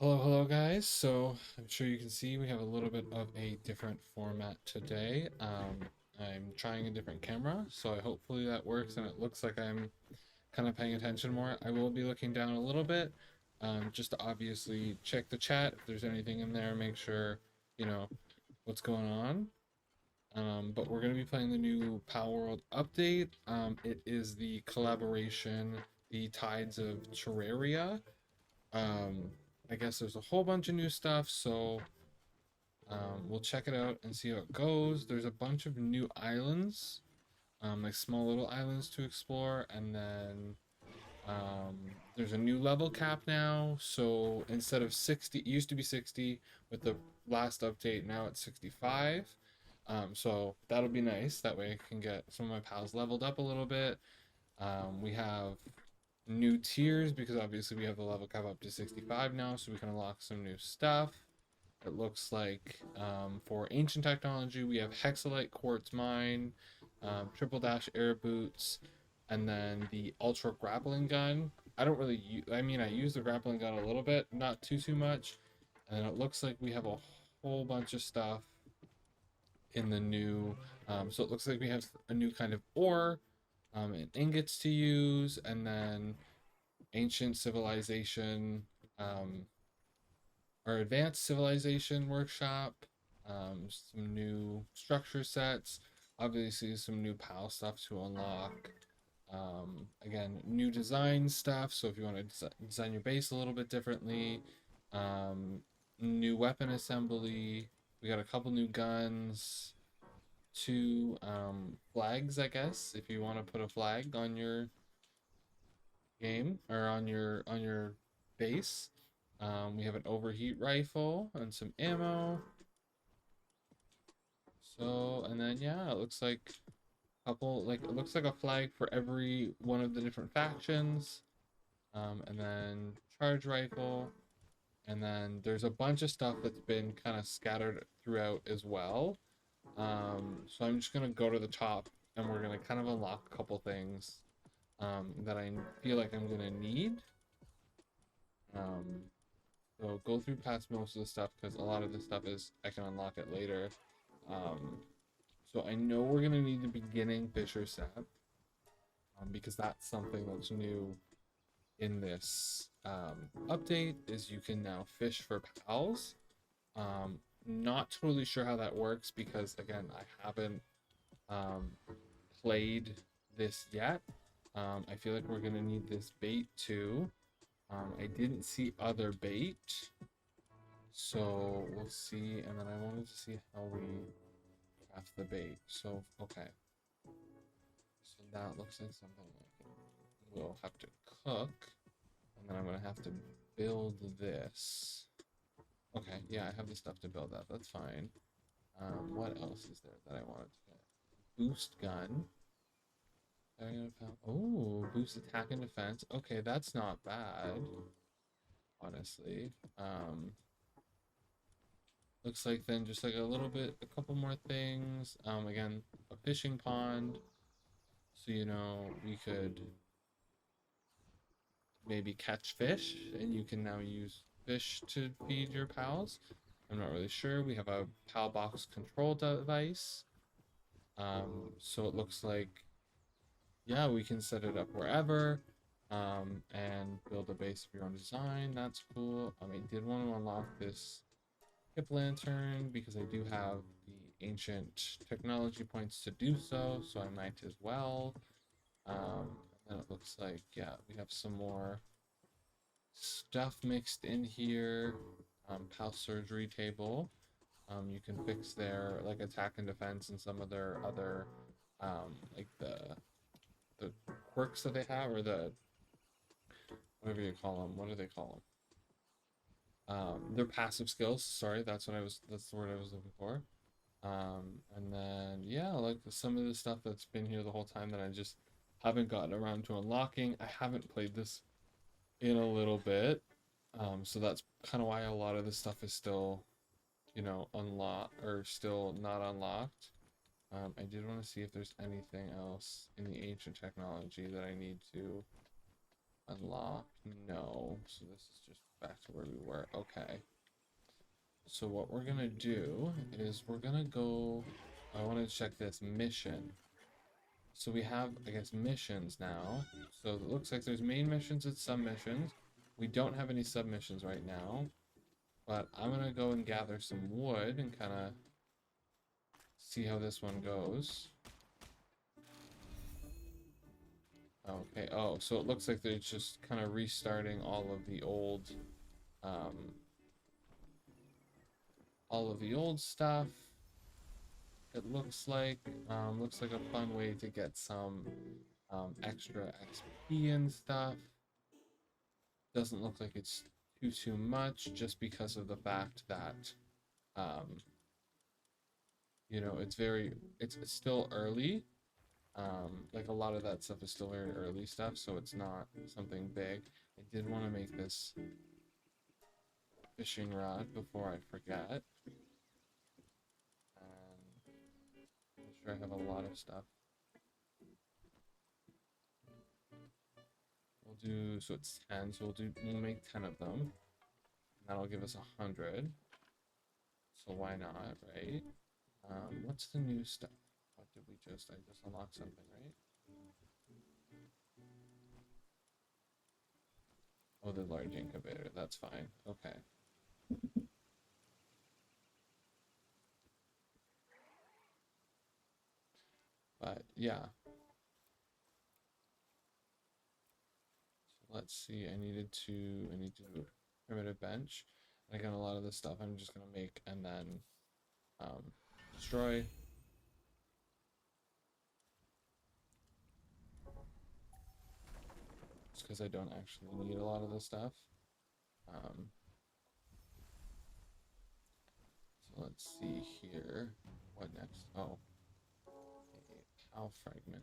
Hello guys. So I'm sure you can see we have a little bit of a different format today. I'm trying a different camera, so hopefully that works and it looks like I'm kind of paying attention more. I will be looking down a little bit, just to obviously check the chat if there's anything in there, make sure you know what's going on. But we're going to be playing the new Palworld update. It is the collaboration, the Tides of Terraria. um, I guess there's a whole bunch of new stuff, so we'll check it out and see how it goes. There's a bunch of new islands, like small little islands to explore, and then there's a new level cap now. So instead of 60, it used to be 60 with the last update, now it's 65. So that'll be nice. That way I can get some of my pals leveled up a little bit. We have new tiers because obviously we have the level cap up to 65 now, so we can unlock some new stuff. It looks like for ancient technology, we have Hexalite Quartz Mine, Triple Dash Air Boots, and then the Ultra Grappling Gun. I don't really use, I mean, I use the grappling gun a little bit, not too much. And it looks like we have a whole bunch of stuff in the new. So it looks like we have a new kind of ore, and ingots to use, and then ancient civilization, um, our advanced civilization workshop, some new structure sets, obviously some new PAL stuff to unlock. Again, new design stuff. So if you want to design your base a little bit differently, new weapon assembly. We got a couple new guns, two flags, I guess, if you want to put a flag on your game or on your base. We have an overheat rifle and some ammo. So, and then yeah, it looks like a couple, like it looks like a flag for every one of the different factions. And then charge rifle, and then there's a bunch of stuff that's been kind of scattered throughout as well. So I'm just gonna go to the top, and we're gonna kind of unlock a couple things that I feel like I'm gonna need. Um, So go through past most of the stuff because a lot of the stuff is I can unlock it later. Um, so I know we're gonna need the beginning Fisher set, because that's something that's new in this update. Is you can now fish for pals. Not totally sure how that works because again I haven't um, played this yet. I feel like we're gonna need this bait too. I didn't see other bait. So we'll see, and then I wanted to see how we craft the bait. So, okay. So that looks like something like we'll have to cook, and then I'm gonna have to build this. Okay, yeah, I have the stuff to build that. That's fine. What else is there that I wanted to get? Boost gun. Oh, boost attack and defense. Okay, that's not bad, honestly. Looks like then just like a little bit, a couple more things. Again, a fishing pond. So, we could maybe catch fish and you can now use fish to feed your pals. I'm not really sure. We have a pal box control device. So it looks like, yeah, we can set it up wherever, and build a base of your own design. That's cool. I did want to unlock this hip lantern because I do have the ancient technology points to do so, so I might as well. And it looks like, yeah, we have some more stuff mixed in here. Pal surgery table. You can fix their like attack and defense and some of their other like the quirks that they have, or the whatever you call them. What do they call them? Their passive skills. Sorry, that's the word I was looking for. And then yeah, like some of the stuff that's been here the whole time that I just haven't gotten around to unlocking. I haven't played this in a little bit. So that's kind of why a lot of this stuff is still, unlocked or still not unlocked. I did want to see if there's anything else in the ancient technology that I need to Unlock. No. So this is just back to where we were. Okay. So what we're gonna do is we're gonna go. I want to check this mission. So we have, I guess, missions now. So it looks like there's main missions and sub-missions. We don't have any submissions right now. But I'm gonna go and gather some wood and kind of see how this one goes. Okay, oh, so it looks like they're just kind of restarting um, all of the old stuff. It looks like a fun way to get some extra XP and stuff. Doesn't look like it's too much, just because of the fact that um, you know, it's still early. Like a lot of that stuff is still very early stuff, so it's not something big. I did want to make this fishing rod before I forget. And I'm sure I have a lot of stuff. We'll do, so it's 10, so we'll make 10 of them. And that'll give us 100. So why not, right? What's the new stuff? What did we I just unlocked something, right? Oh, the large incubator, that's fine. Okay. But yeah. So let's see, I need to do a primitive bench. And I got a lot of this stuff I'm just gonna make and then destroy. Just because I don't actually need a lot of this stuff. Um, so let's see here. What next? Oh, a cow fragment.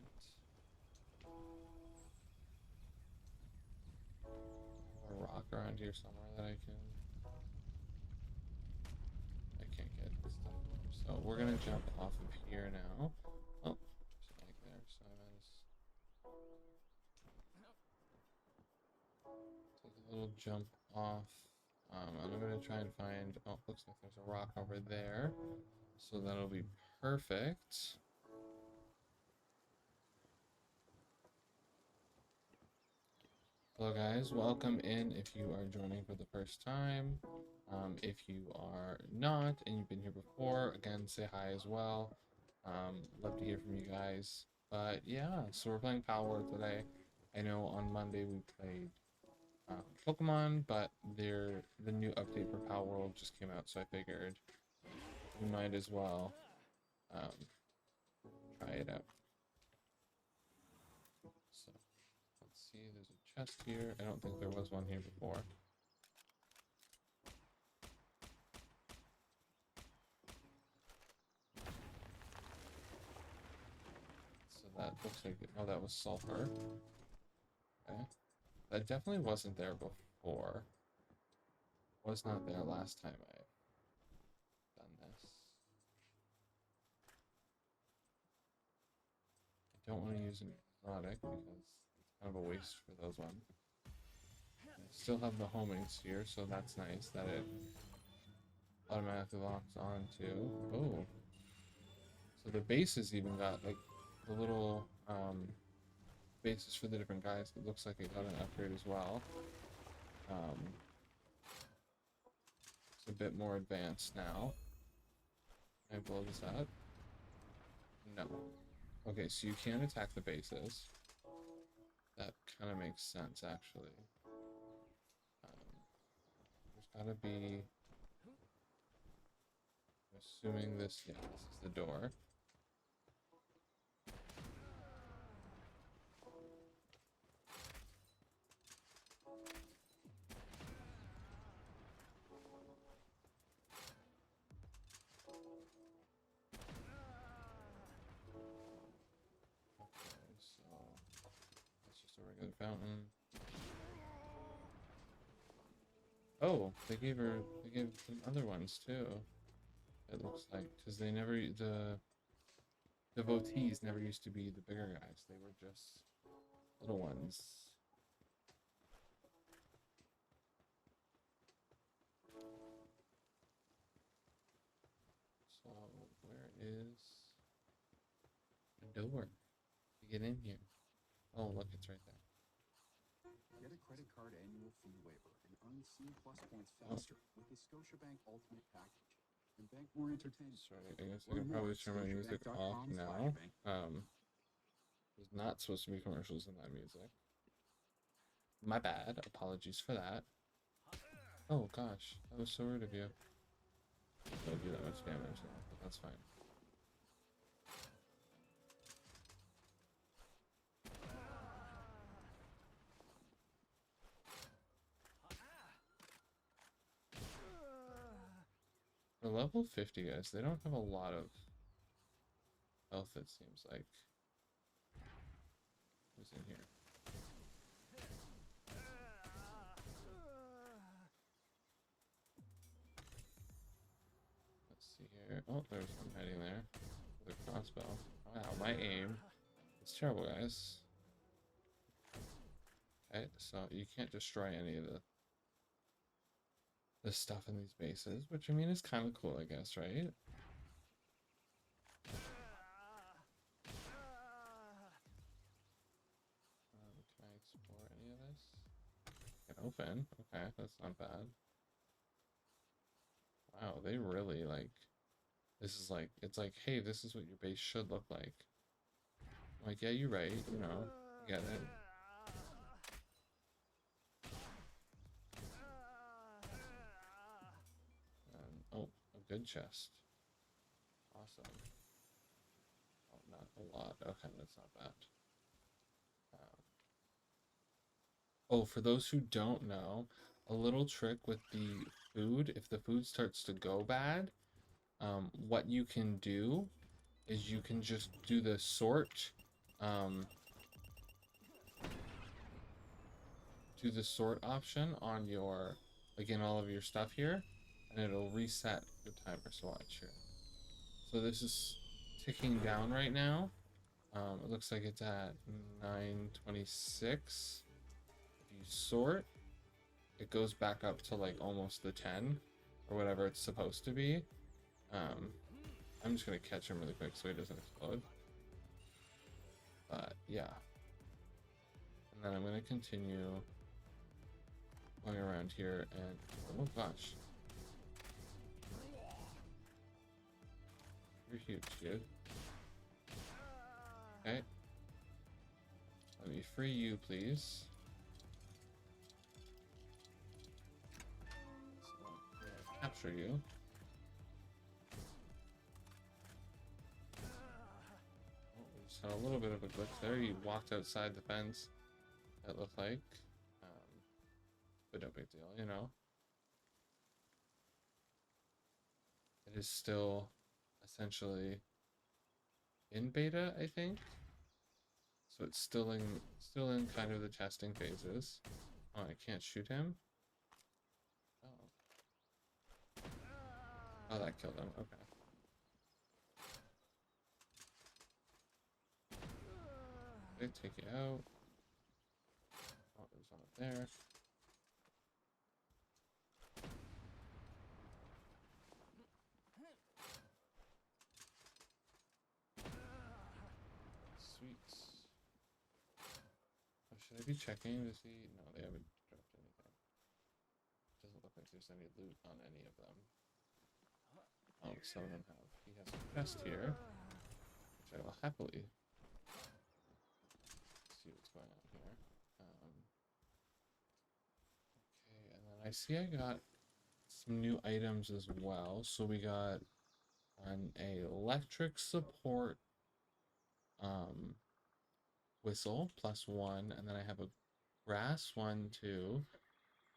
A rock around here somewhere that I can't get this stuff. So we're gonna jump off of here now. Oh, like there. So I'm gonna take a little jump off. And I'm gonna try and find. Oh, looks like there's a rock over there. So that'll be perfect. Hello guys, welcome in if you are joining for the first time. If you are not and you've been here before, again, say hi as well. Love to hear from you guys. But yeah, so we're playing Palworld today. I know on Monday we played Pokemon, but the new update for Palworld just came out, so I figured we might as well try it out. So let's see, there's a chest here. I don't think there was one here before. So that looks like, oh, that was sulfur. Okay. That definitely wasn't there before. Was not there last time I done this. I don't want to use an exotic because it's kind of a waste for those ones. I still have the homing sphere, so that's nice that it automatically locks on too. Oh. So the bases even got like the little bases for the different guys. It looks like it got an upgrade as well. It's a bit more advanced now. Can I blow this up? No. Okay, so you can't attack the bases. That kind of makes sense, actually. There's gotta be... I'm assuming this... Yeah, this is the door. Okay, so... That's just a regular fountain. Oh, they gave some other ones too. It looks like, because the devotees never used to be the bigger guys. They were just little ones. door to get in here. Oh, look, it's right there. Get a credit card annual fee waiver and earn C plus points faster with the Scotiabank Ultimate Package. And bank more entertainment. Sorry, I guess I can probably turn my music off now. There's not supposed to be commercials in that music. My bad. Apologies for that. Oh gosh, that was so rude of you. Don't do that much damage now, but that's fine. For level 50 guys, they don't have a lot of health, it seems like. Who's in here? Let's see here. Oh, there's one hiding there with a crossbow. Wow, my aim is terrible, guys. Okay, so you can't destroy any of the stuff in these bases, which I mean is kind of cool, I guess, right? Can I explore any of this? I can open. Okay, that's not bad. Wow, they really like. This is like, it's like, hey, this is what your base should look like. I'm like, yeah, you're right. You know, I get it. Oh, a good chest. Awesome. Oh, not a lot. Okay, that's not bad. Oh, for those who don't know, a little trick with the food, if the food starts to go bad, what you can do is you can just do the sort, do the sort option on your, again, all of your stuff here, and it'll reset the timer. So watch here. So this is ticking down right now. It looks like it's at 9:26. If you sort, it goes back up to like almost the 10 or whatever it's supposed to be. I'm just gonna catch him really quick so he doesn't explode. But yeah. And then I'm gonna continue going around here and oh gosh. You're huge, dude. Okay. Let me free you, please. So, capture you. Oh, we just had a little bit of a glitch there. He walked outside the fence, it looked like. But no big deal, you know. It is still essentially in beta, I think. So it's still in kind of the testing phases. Oh, I can't shoot him. Oh. Oh, that killed him. Okay. They take you out. Oh, there's one up there. Sweet. Oh, should I be checking to see? No, they haven't dropped anything. Doesn't look like there's any loot on any of them. Oh, some of them have. He has a chest here, which I will happily see what's going on here. Okay, and then I see I got some new items as well. So we got an electric support whistle +1, and then I have a grass one too.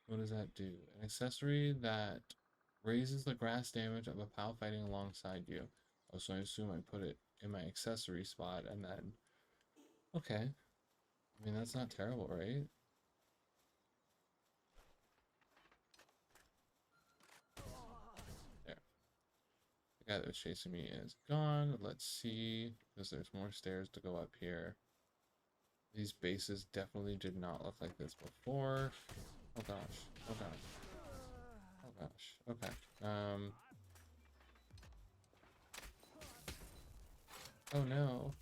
What does that do? An accessory that raises the grass damage of a pal fighting alongside you. Oh, so I assume I put it in my accessory spot and then okay. I mean that's not terrible, right? There. The guy that was chasing me is gone. Let's see, because there's more stairs to go up here. These bases definitely did not look like this before. Oh gosh. Oh gosh. Oh gosh. Okay. Oh no.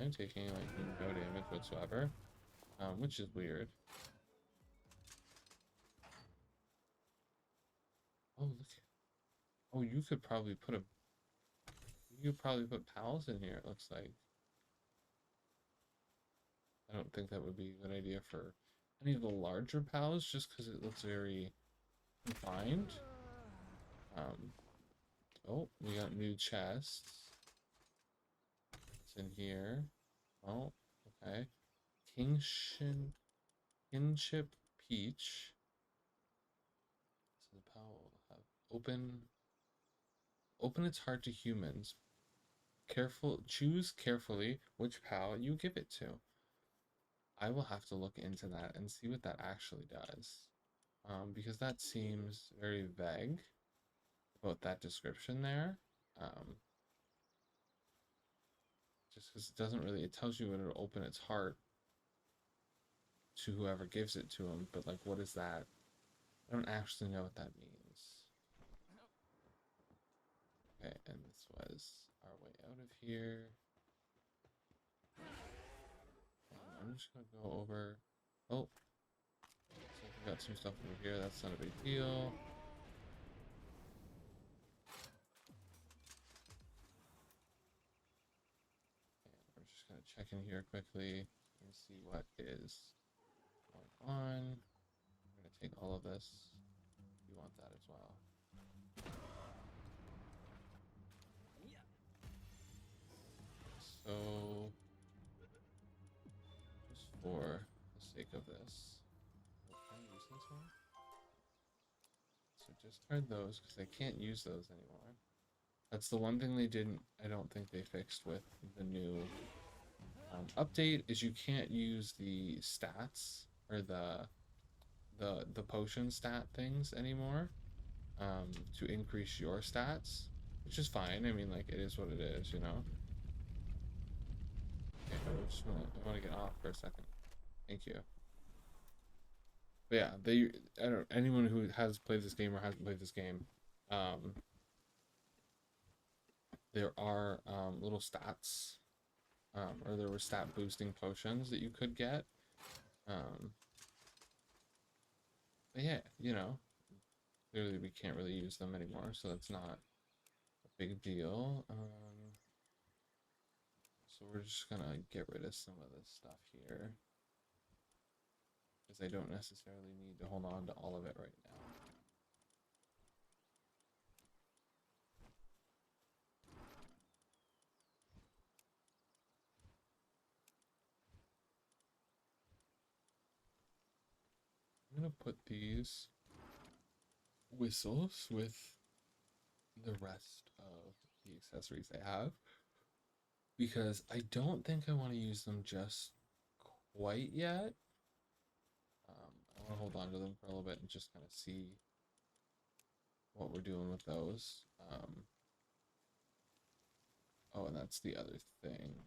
I'm taking like no damage whatsoever, which is weird. Oh look, oh you could probably put pals in here. It looks like. I don't think that would be a good idea for any of the larger pals, just because it looks very confined. Um, oh, we got new chests. What's in here? Oh, okay. Kingship, Kinship Peach. So the pal will have open its heart to humans. Choose carefully which pal you give it to. I will have to look into that and see what that actually does. Because that seems very vague about that description there. Um, just because it doesn't really, it tells you it'll open its heart to whoever gives it to him, but like, what is that? I don't actually know what that means. Okay, and this was our way out of here. I'm just gonna go over. Oh, so we got some stuff over here. That's not a big deal. And we're just gonna check in here quickly and see what is going on. I'm gonna take all of this. You want that as well. So, just for the sake of this, can I use this one? So discard those because I can't use those anymore. That's the one thing they didn't, I don't think they fixed with the new update is you can't use the stats or the potion stat things anymore to increase your stats, which is fine. I mean, like, it is what it is, you know? Okay, I want to get off for a second. Thank you. But yeah, I don't, anyone who has played this game or hasn't played this game, um, there are little stats, or there were stat boosting potions that you could get. But yeah, you know, clearly we can't really use them anymore, so that's not a big deal. So we're just gonna get rid of some of this stuff here, because I don't necessarily need to hold on to all of it right now. I'm gonna put these whistles with the rest of the accessories I have, because I don't think I want to use them just quite yet. I want to hold on to them for a little bit and just kind of see what we're doing with those. Oh, and that's the other thing.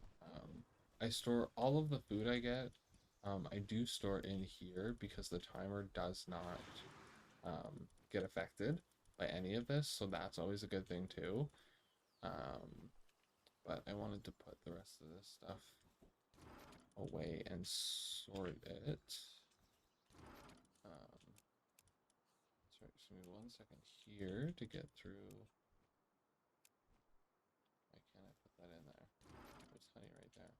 I store all of the food I get. I do store in here because the timer does not get affected by any of this, so that's always a good thing too. But I wanted to put the rest of this stuff away and sort it. Sorry, just give me 1 second here to get through. Why can't I put that in there? There's honey right there.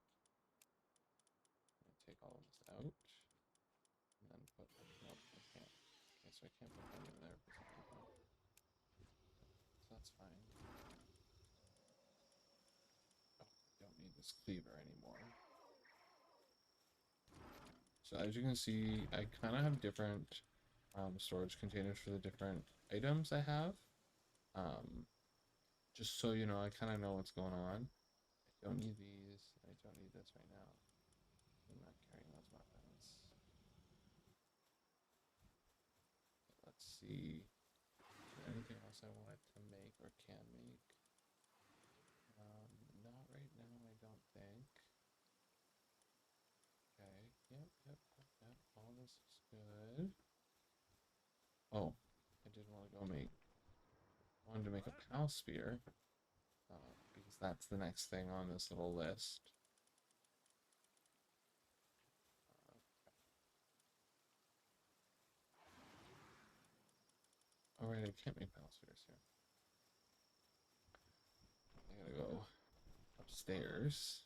I'm gonna take all of this out and then put. Nope, I can't. Okay, so I can't put honey in there for some reason. So that's fine. Oh, I don't need this cleaver anymore. So as you can see, I kind of have different storage containers for the different items I have. Just so you know, I kind of know what's going on. I don't need these. I don't need this right now. I'm not carrying those weapons. Let's see. Is there anything else I wanted to make or can make? Not right now, I don't think. Okay. Yep. All this is good. Oh, I did want to go make. Wanted to make a pal spear. Because that's the next thing on this little list. right, I can't make pal spheres here. I gotta go upstairs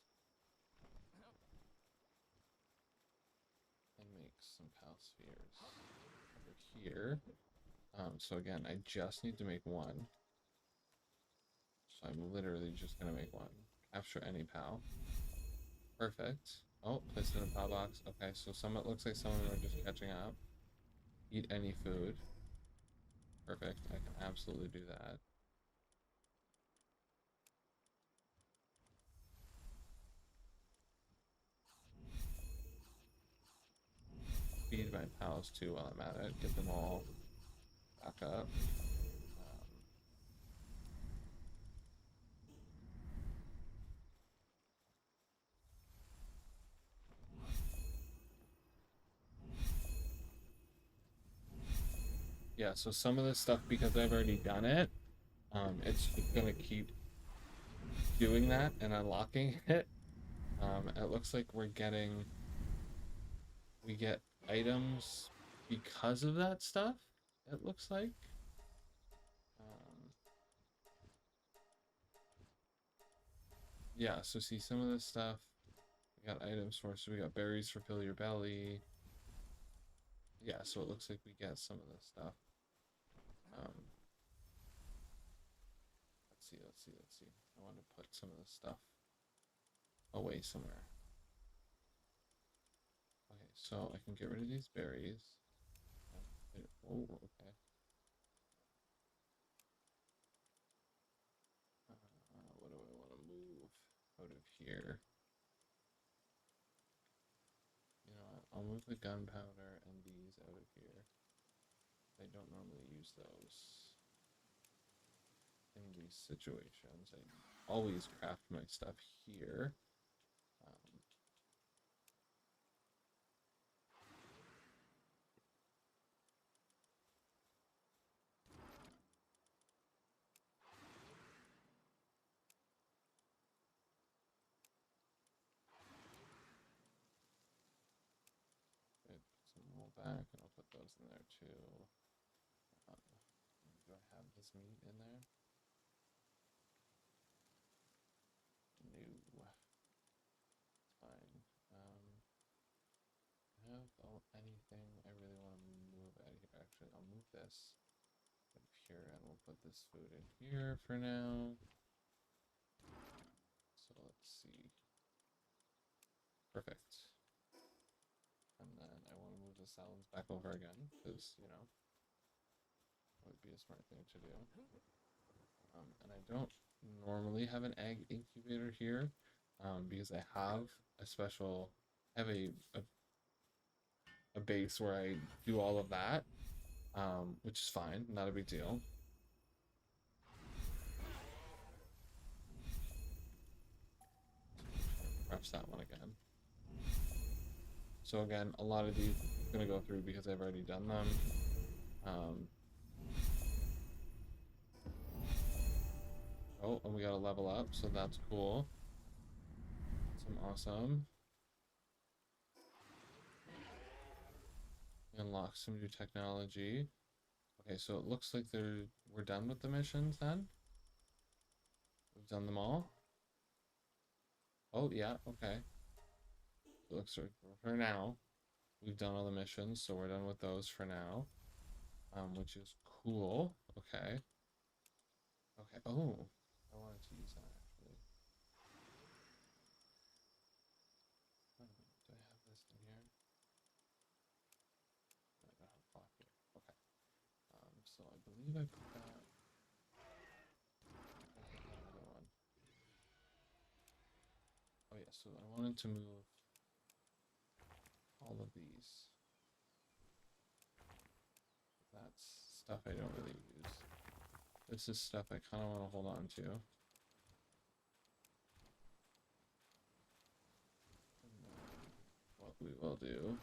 and make some pal spheres over here. So again, I just need to make one. So I'm literally just gonna make one. Capture any pal. Perfect. Oh, placed in a pal box. Okay, so it looks like some of them are just catching up. Eat any food. Perfect. I can absolutely do that. Feed my pals too while I'm at it. Get them all back up. Yeah, so some of this stuff, because I've already done it, it's just gonna keep doing that and unlocking it. It looks like we get items because of that stuff, it looks like. Yeah, so see some of this stuff, we got items for, so we got berries for fill your belly. Yeah, so it looks like we get some of this stuff. Let's see. I want to put some of this stuff away somewhere. Okay, so I can get rid of these berries. Oh, okay. What do I want to move out of here? You know what? I'll move the gunpowder and these out of here. I don't normally use those in these situations. I always craft my stuff here. I put some more back, and I'll put those in there too. Do I have this meat in there? No. It's fine. I have anything I really want to move out of here. Actually, I'll move this out of here, and we'll put this food in here for now. So let's see. Perfect. And then I want to move the salads back over again, because, you know, it would be a smart thing to do. And I don't normally have an egg incubator here, because I have a base where I do all of that, which is fine, not a big deal. Press that one again. So again, a lot of these I'm gonna go through because I've already done them. Oh, and we got to level up, so that's cool. Awesome. Unlock some new technology. Okay, so it looks like we're done with the missions then. We've done them all. Oh yeah, okay. It looks like for now we've done all the missions, so we're done with those for now. Which is cool. Okay. Okay. Oh, I wanted to use that actually. Do I have this in here? I don't have a clock here. Okay. So I believe I put that. Another one. Oh yeah. So I wanted to move all of these. That's stuff I don't really use. This is stuff I kind of want to hold on to. And then what we will do,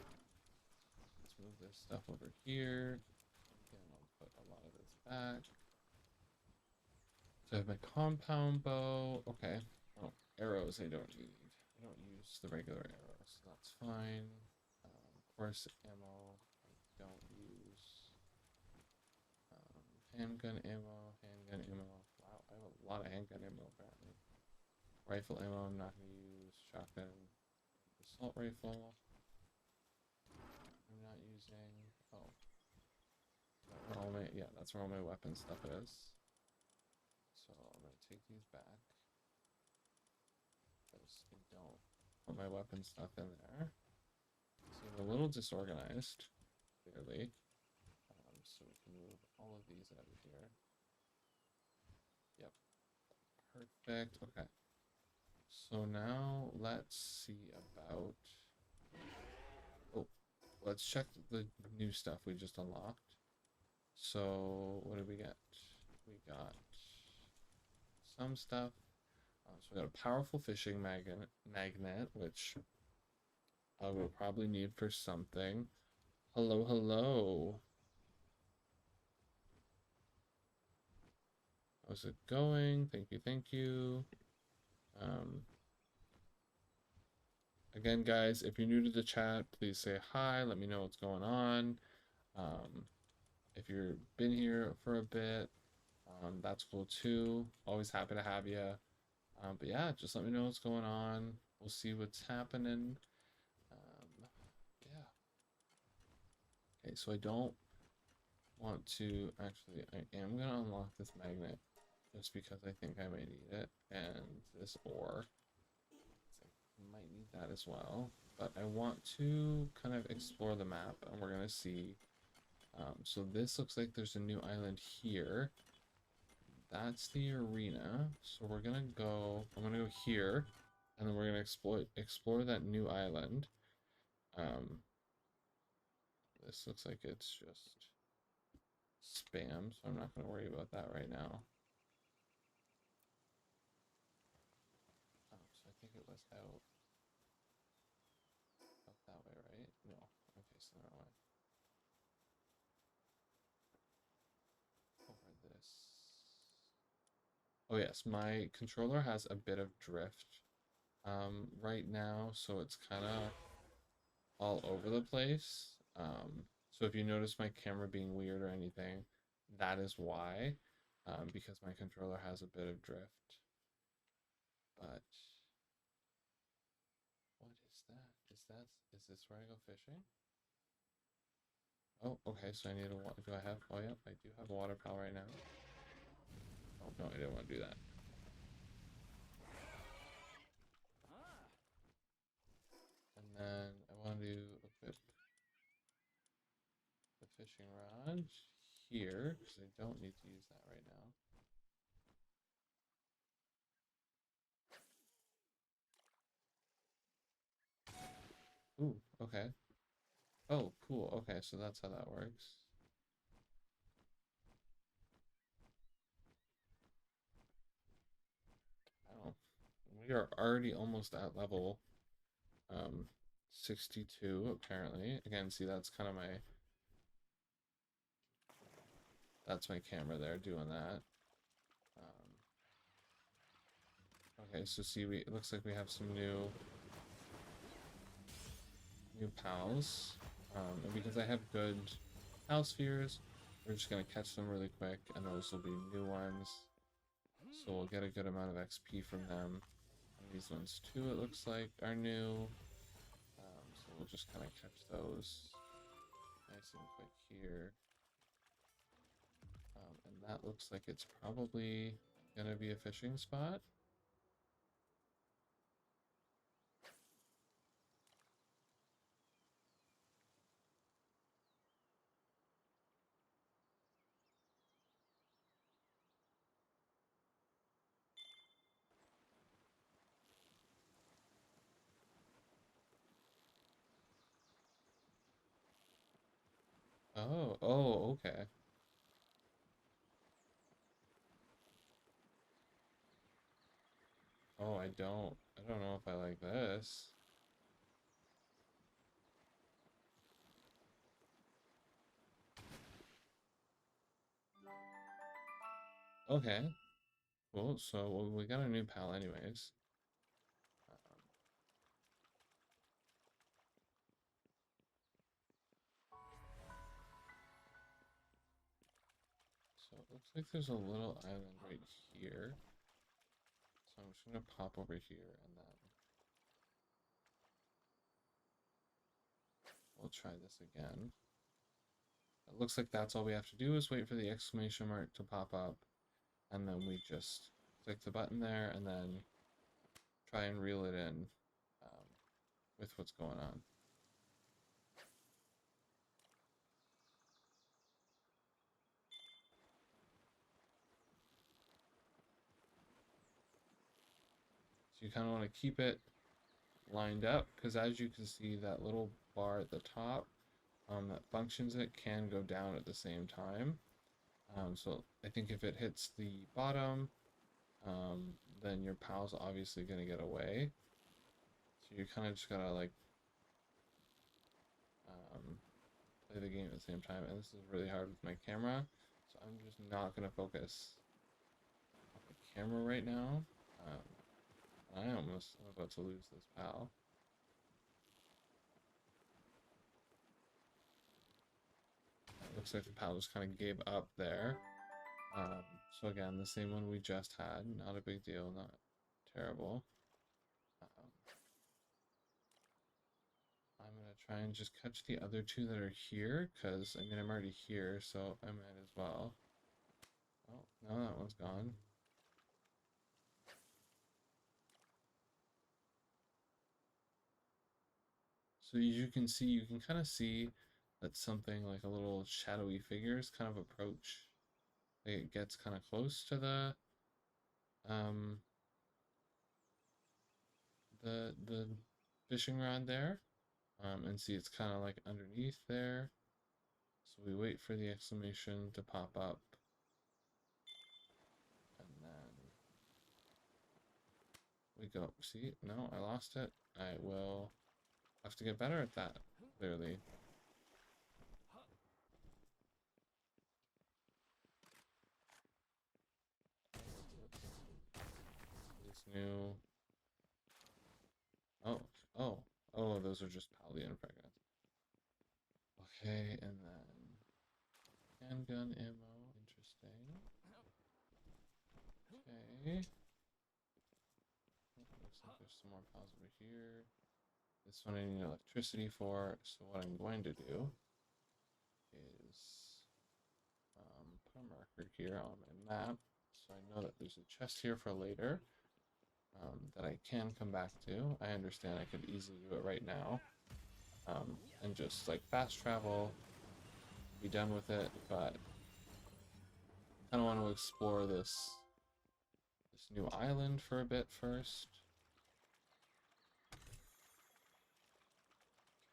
let's move this stuff over here. Again, I'll put a lot of this back. So I have my compound bow. Okay. Oh, arrows I don't need. I don't use the regular arrows, so that's fine. Of course, ammo I don't use. Handgun ammo, handgun ammo. Wow, I have a lot of handgun ammo apparently. Rifle ammo, I'm not going to use. Shotgun, assault rifle. I'm not using. Oh, where all my, yeah, that's where all my weapon stuff is. So I'm going to take these back because I don't put my weapon stuff in there. Seems a little disorganized, clearly. So we can move all of these out of here. Yep. Perfect. Okay. So now let's see about. Oh, let's check the new stuff we just unlocked. So what did we get? We got some stuff. So we got a powerful fishing magnet, which I will probably need for something. Hello, hello. How's it going? Thank you, thank you. Again, guys, if you're new to the chat, please say hi. Let me know what's going on. If you've been here for a bit, that's cool too. Always happy to have you. But yeah, just let me know what's going on. We'll see what's happening. Yeah. Okay, so I don't want to actually. I am gonna unlock this magnet just because I think I might need it, and this ore. I might need that as well. But I want to kind of explore the map, and we're gonna see. So this looks like there's a new island here. That's the arena. So we're gonna go. I'm gonna go here, and then we're gonna explore that new island. This looks like it's just spam, so I'm not gonna worry about that right now. So I think it was out that way, right? No. Okay, so the wrong way. Over this. Oh yes, my controller has a bit of drift right now, so it's kind of all over the place. So if you notice my camera being weird or anything, that is why, because my controller has a bit of drift. But what is that? Is this where I go fishing? Oh, okay, so I need a water. Do I have? Oh, yeah, I do have water power right now. Oh, no, I didn't want to do that. And then I want to equip the fishing rod here because I don't need to use that right now. Ooh, okay. Oh, cool. Okay, so that's how that works. Oh, we are already almost at level 62 apparently. Again, see that's kind of that's my camera there doing that. Okay, so see, it looks like we have some new pals. And because I have good pal spheres, we're just gonna catch them really quick, and those will be new ones. So we'll get a good amount of XP from them. And these ones too, it looks like, are new. So we'll just kind of catch those nice and quick here. And that looks like it's probably gonna be a fishing spot. Oh, okay. Oh, I don't know if I like this. Okay, cool. So well, we got a new pal anyways. So So it looks like there's a little island right here. So I'm just gonna pop over here and then we'll try this again. It looks like that's all we have to do is wait for the exclamation mark to pop up, and then we just click the button there and then try and reel it in with what's going on. So you kind of want to keep it lined up because as you can see, that little bar at the top that functions it can go down at the same time. So I think if it hits the bottom, then your pal's obviously going to get away. So you kind of just gotta like play the game at the same time. And this is really hard with my camera, so I'm just not gonna focus on the camera right now. I'm about to lose this pal. It looks like the pal just kind of gave up there. So again, the same one we just had. Not a big deal, not terrible. I'm gonna try and just catch the other two that are here, because I mean I'm already here, so I might as well. Oh, no, that one's gone. So you can see, you can kind of see that something like a little shadowy figures kind of approach. Like it gets kind of close to um the fishing rod there. And see it's kind of like underneath there. So we wait for the exclamation to pop up. And then we go, see, no, I lost it. I will have to get better at that, clearly. This new, oh, oh, those are just Paldean fragments. Okay, and then handgun ammo, interesting. Okay. Looks like there's some more pals over here. This one I need electricity for, so what I'm going to do is put a marker here on my map, so I know that there's a chest here for later that I can come back to. I understand I could easily do it right now and just like fast travel, be done with it, but I don't want to explore this new island for a bit first.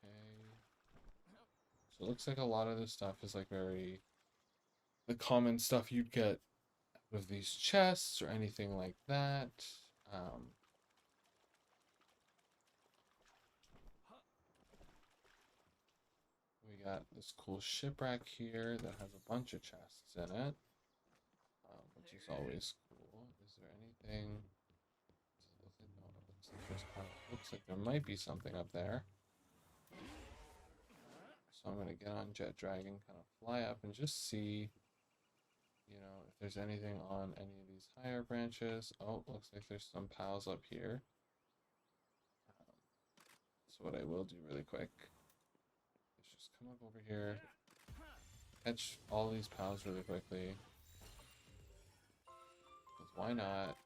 Okay. So it looks like a lot of this stuff is like very the common stuff you'd get out of these chests or anything like that. We got this cool shipwreck here that has a bunch of chests in it, which is always cool. Is there anything? Looks like there might be something up there. So I'm gonna get on Jet Dragon, kind of fly up and just see, you know, if there's anything on any of these higher branches. Oh, looks like there's some pals up here. So what I will do really quick is just come up over here, catch all these pals really quickly. Because why not?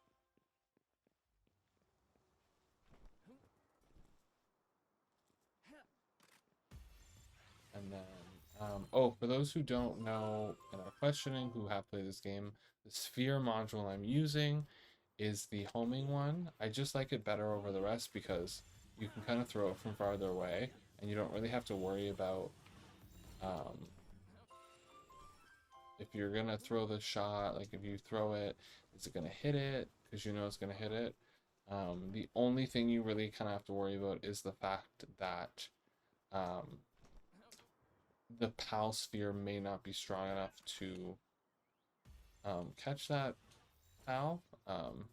And then, oh, for those who don't know and are questioning who have played this game, the sphere module I'm using is the homing one. I just like it better over the rest because you can kind of throw it from farther away and you don't really have to worry about if you're gonna throw the shot, like if you throw it, is it gonna hit it? Because you know it's gonna hit it. The only thing you really kind of have to worry about is the fact that the PAL sphere may not be strong enough to catch that PAL. So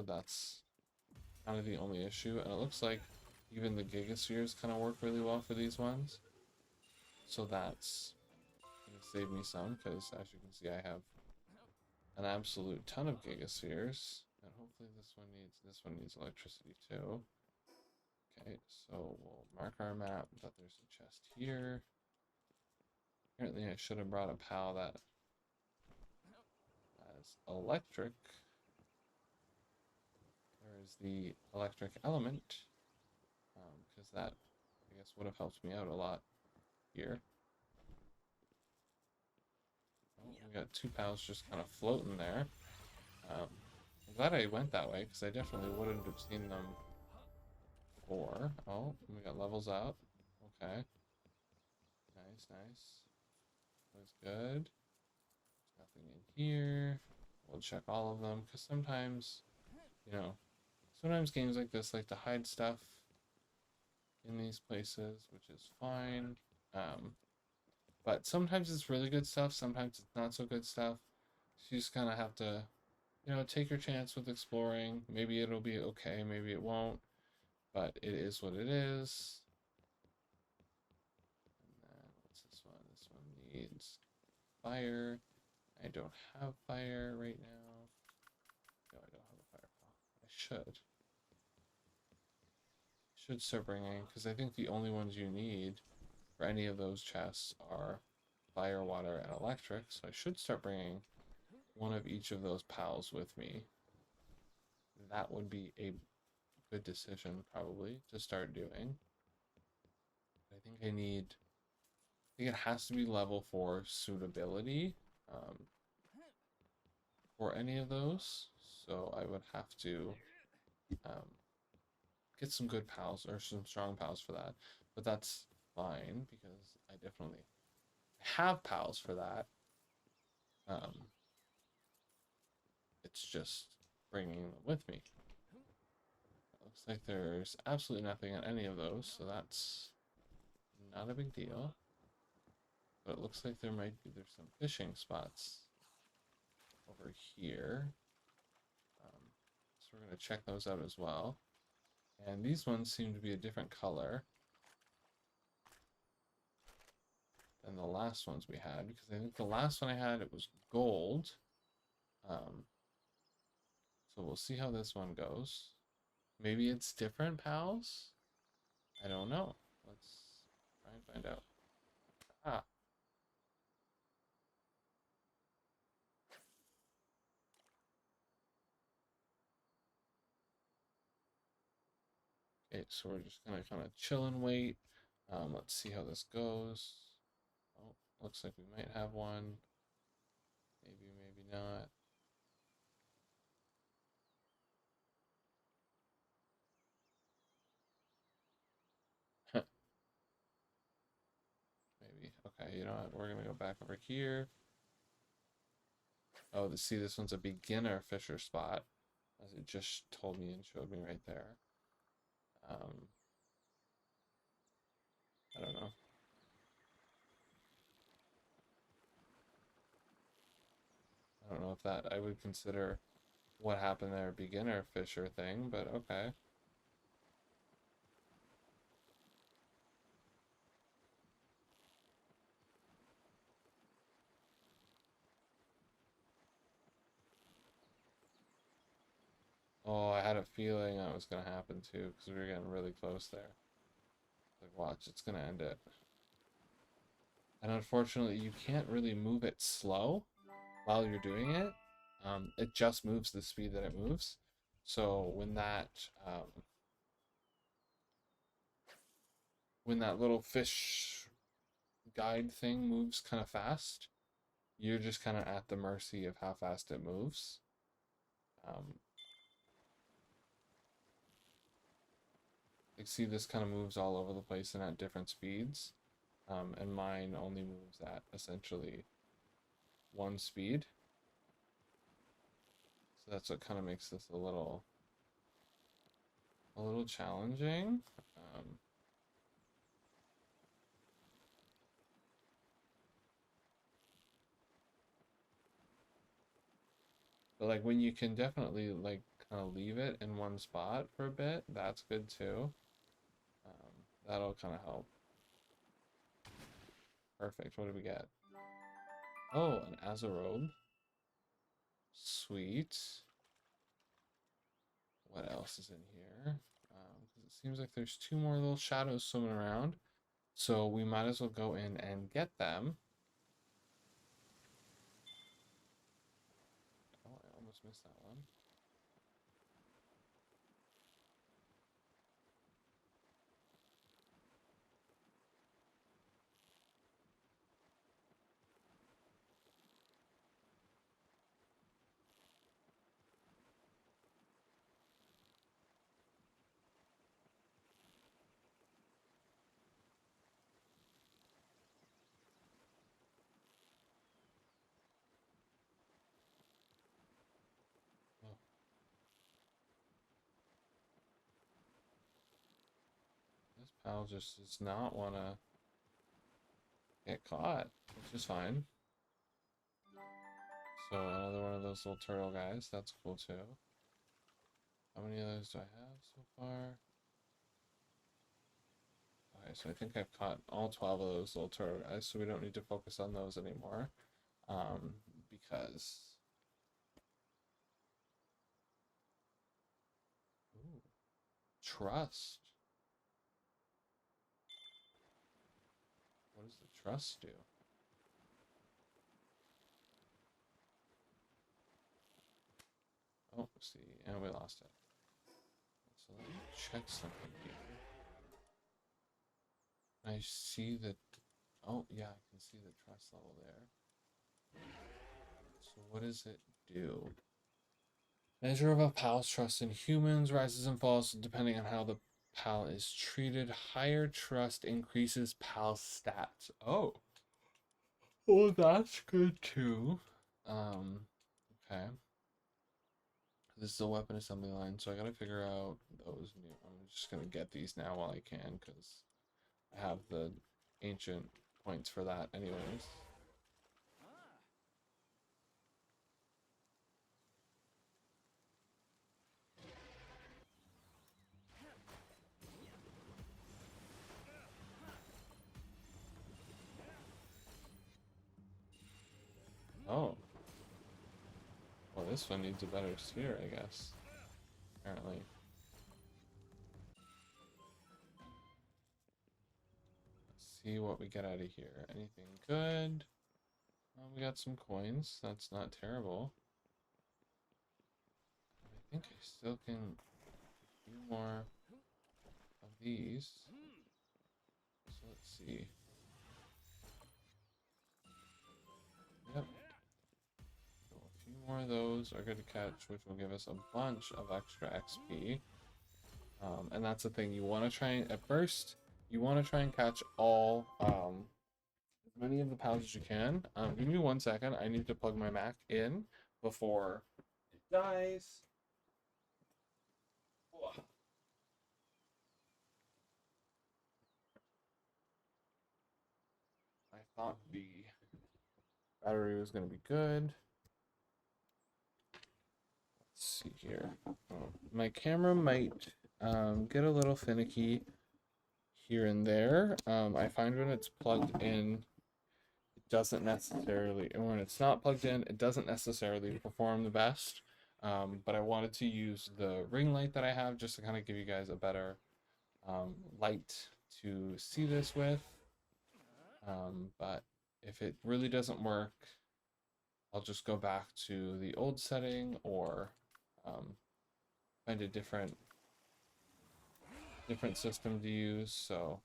that's kind of the only issue. And it looks like even the Gigaspheres kind of work really well for these ones. So that's save me some, because as you can see, I have an absolute ton of gigaspheres. And hopefully this one needs electricity too. Okay, so we'll mark our map that there's a chest here. Apparently I should have brought a PAL that has electric. There's the electric element, because that, I guess, would have helped me out a lot here. Oh, we got 2 PALs just kind of floating there. I'm glad I went that way, because I definitely wouldn't have seen them before. Oh, we got levels up. Okay. Nice, nice. That's good. There's nothing in here. We'll check all of them, because sometimes, you know, sometimes games like this like to hide stuff in these places, which is fine. But sometimes it's really good stuff, sometimes it's not so good stuff. So you just kind of have to, take your chance with exploring. Maybe it'll be okay, maybe it won't, but it is what it is. And then what's this one? This one needs fire. I don't have fire right now. No, I don't have a fire pole. I should start bringing, because I think the only ones you need for any of those chests are fire, water, and electric. So I should start bringing one of each of those pals with me. That would be a good decision probably to start doing. I think it has to be level 4 suitability for any of those. So I would have to get some good pals or some strong pals for that. But that's fine, because I definitely have pals for that. It's just bringing them with me. Looks like there's absolutely nothing on any of those, so that's not a big deal. But it looks like there's some fishing spots over here. So we're going to check those out as well. And these ones seem to be a different color than the last ones we had, because I think the last one I had, it was gold. So we'll see how this one goes. Maybe it's different, pals? I don't know. Let's try and find out. Ah. Okay, so we're just gonna kind of chill and wait. Let's see how this goes. Oh, looks like we might have one. Maybe, maybe not. Maybe. Okay, you know what? We're gonna go back over here. Oh, see, this one's a beginner fisher spot, as it just told me and showed me right there. I don't know. I don't know if that I would consider what happened there a beginner fisher thing, but okay. Oh, I had a feeling that was gonna happen too, because we were getting really close there. Like, watch, it's gonna end it. And unfortunately, you can't really move it slow while you're doing it. It just moves the speed that it moves. So when that little fish guide thing moves kind of fast, you're just kind of at the mercy of how fast it moves. You see this kind of moves all over the place and at different speeds. And mine only moves at essentially one speed. So that's what kind of makes this a little challenging. But like when you can definitely like kind of leave it in one spot for a bit, that's good too. That'll kind of help. Perfect. What do we get? Oh, an Azarobe. Sweet. What else is in here? Because it seems like there's two more little shadows swimming around. So we might as well go in and get them. Oh, I almost missed that one. Oh, this pal just does not want to get caught, which is fine. So another one of those little turtle guys. That's cool too. How many of those do I have so far? Okay, so I think I've caught all 12 of those little turtle guys, so we don't need to focus on those anymore. Because... Ooh, trust. What does the trust do? Oh, see, and we lost it. So let me check something here. I see that. Oh, yeah, I can see the trust level there. So what does it do? Measure of a pal's trust in humans rises and falls depending on how the pal is treated. Higher trust increases pal's stats. Oh, well, that's good too. Okay. This is a weapon assembly line, so I gotta figure out those new. I'm just gonna get these now while I can, because I have the ancient points for that anyways. Oh, well, this one needs a better sphere, I guess. Apparently. Let's see what we get out of here. Anything good? We got some coins. That's not terrible. I think I still can get a few more of these. So let's see. Yep. So a few more of those are good to catch, which will give us a bunch of extra XP. And that's the thing. You want to try and, at first, you want to try and catch all, as many of the pals as you can. Give me 1 second. I need to plug my Mac in before it dies. I thought the battery was going to be good. Let's see here. My camera might get a little finicky here and there. I find when it's plugged in, it doesn't necessarily, and when it's not plugged in, it doesn't necessarily perform the best. But I wanted to use the ring light that I have just to kind of give you guys a better light to see this with. But if it really doesn't work, I'll just go back to the old setting or find a different system to use. So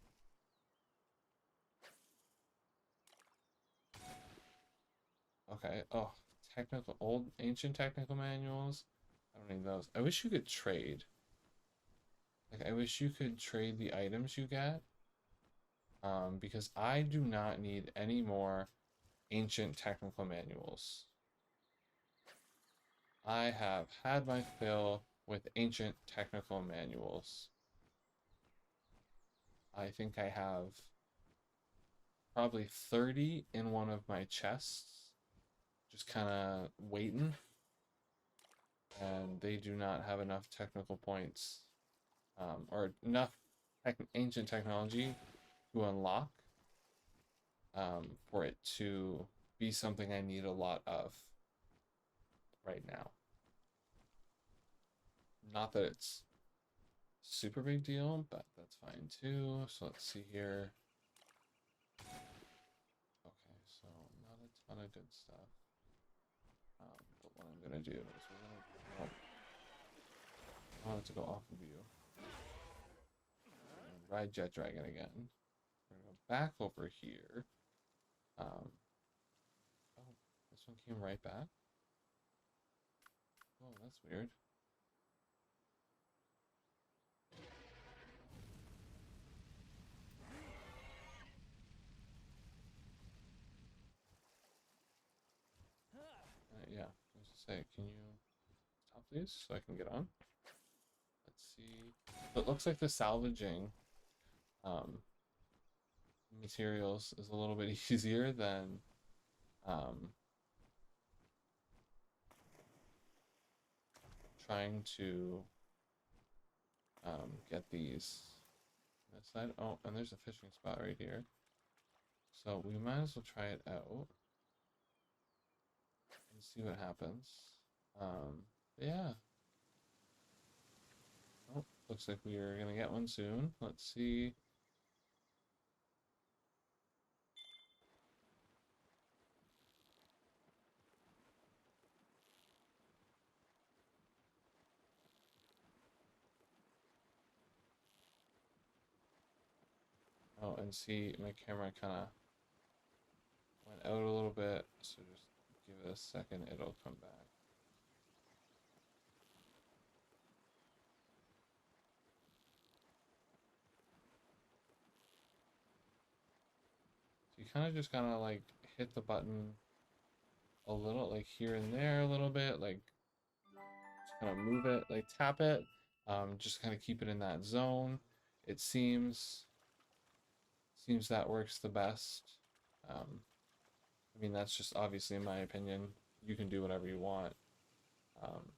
okay. Oh, technical old ancient technical manuals. I don't need those. I wish you could trade. Like I wish you could trade the items you get. Because I do not need any more ancient technical manuals. I have had my fill with ancient technical manuals. I think I have probably 30 in one of my chests, just kind of waiting. And they do not have enough technical points, or enough ancient technology to unlock, for it to be something I need a lot of right now. Not that it's super big deal, but that's fine too. So let's see here. Okay, so not a ton of good stuff. But what I'm gonna do is we're gonna. Oh, I want it to go off of you. Ride Jet Dragon again. We're gonna go back over here. Oh, this one came right back. Oh, that's weird. Yeah, I was just say, can you stop please so I can get on? Let's see. It looks like the salvaging um, materials is a little bit easier than um, trying to get these this side. Oh, and there's a fishing spot right here. So we might as well try it out and see what happens. Yeah. Oh, looks like we are gonna get one soon. Let's see. Oh, and see, my camera kind of went out a little bit, so just give it a second, it'll come back. So you kind of just gotta like hit the button a little, like here and there a little bit, like just kind of move it, like tap it, just kind of keep it in that zone. It seems that works the best. Um, I mean, that's just obviously in my opinion. You can do whatever you want. Um,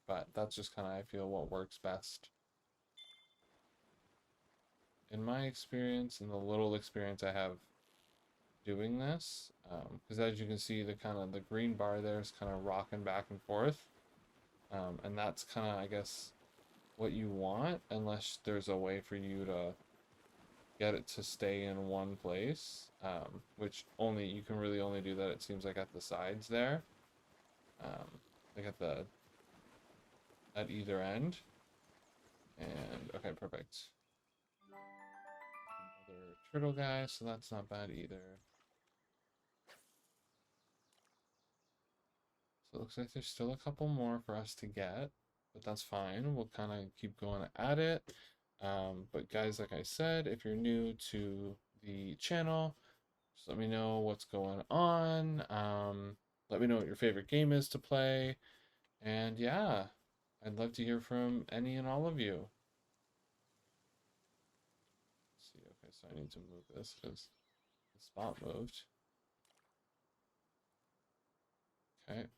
but that's just kind of, I feel, what works best. In my experience, and the little experience I have doing this, because as you can see, the kind of the green bar there is kind of rocking back and forth. And that's kind of, I guess, what you want, unless there's a way for you to get it to stay in one place, which only you can really only do that, it seems like, at the sides there, like at either end. And okay, perfect. Another turtle guy, so that's not bad either. So it looks like there's still a couple more for us to get, but that's fine. We'll kind of keep going at it. But guys, like I said, if you're new to the channel, just let me know what's going on. Let me know what your favorite game is to play. And yeah, I'd love to hear from any and all of you. Let's see, okay, so I need to move this because the spot moved. Okay.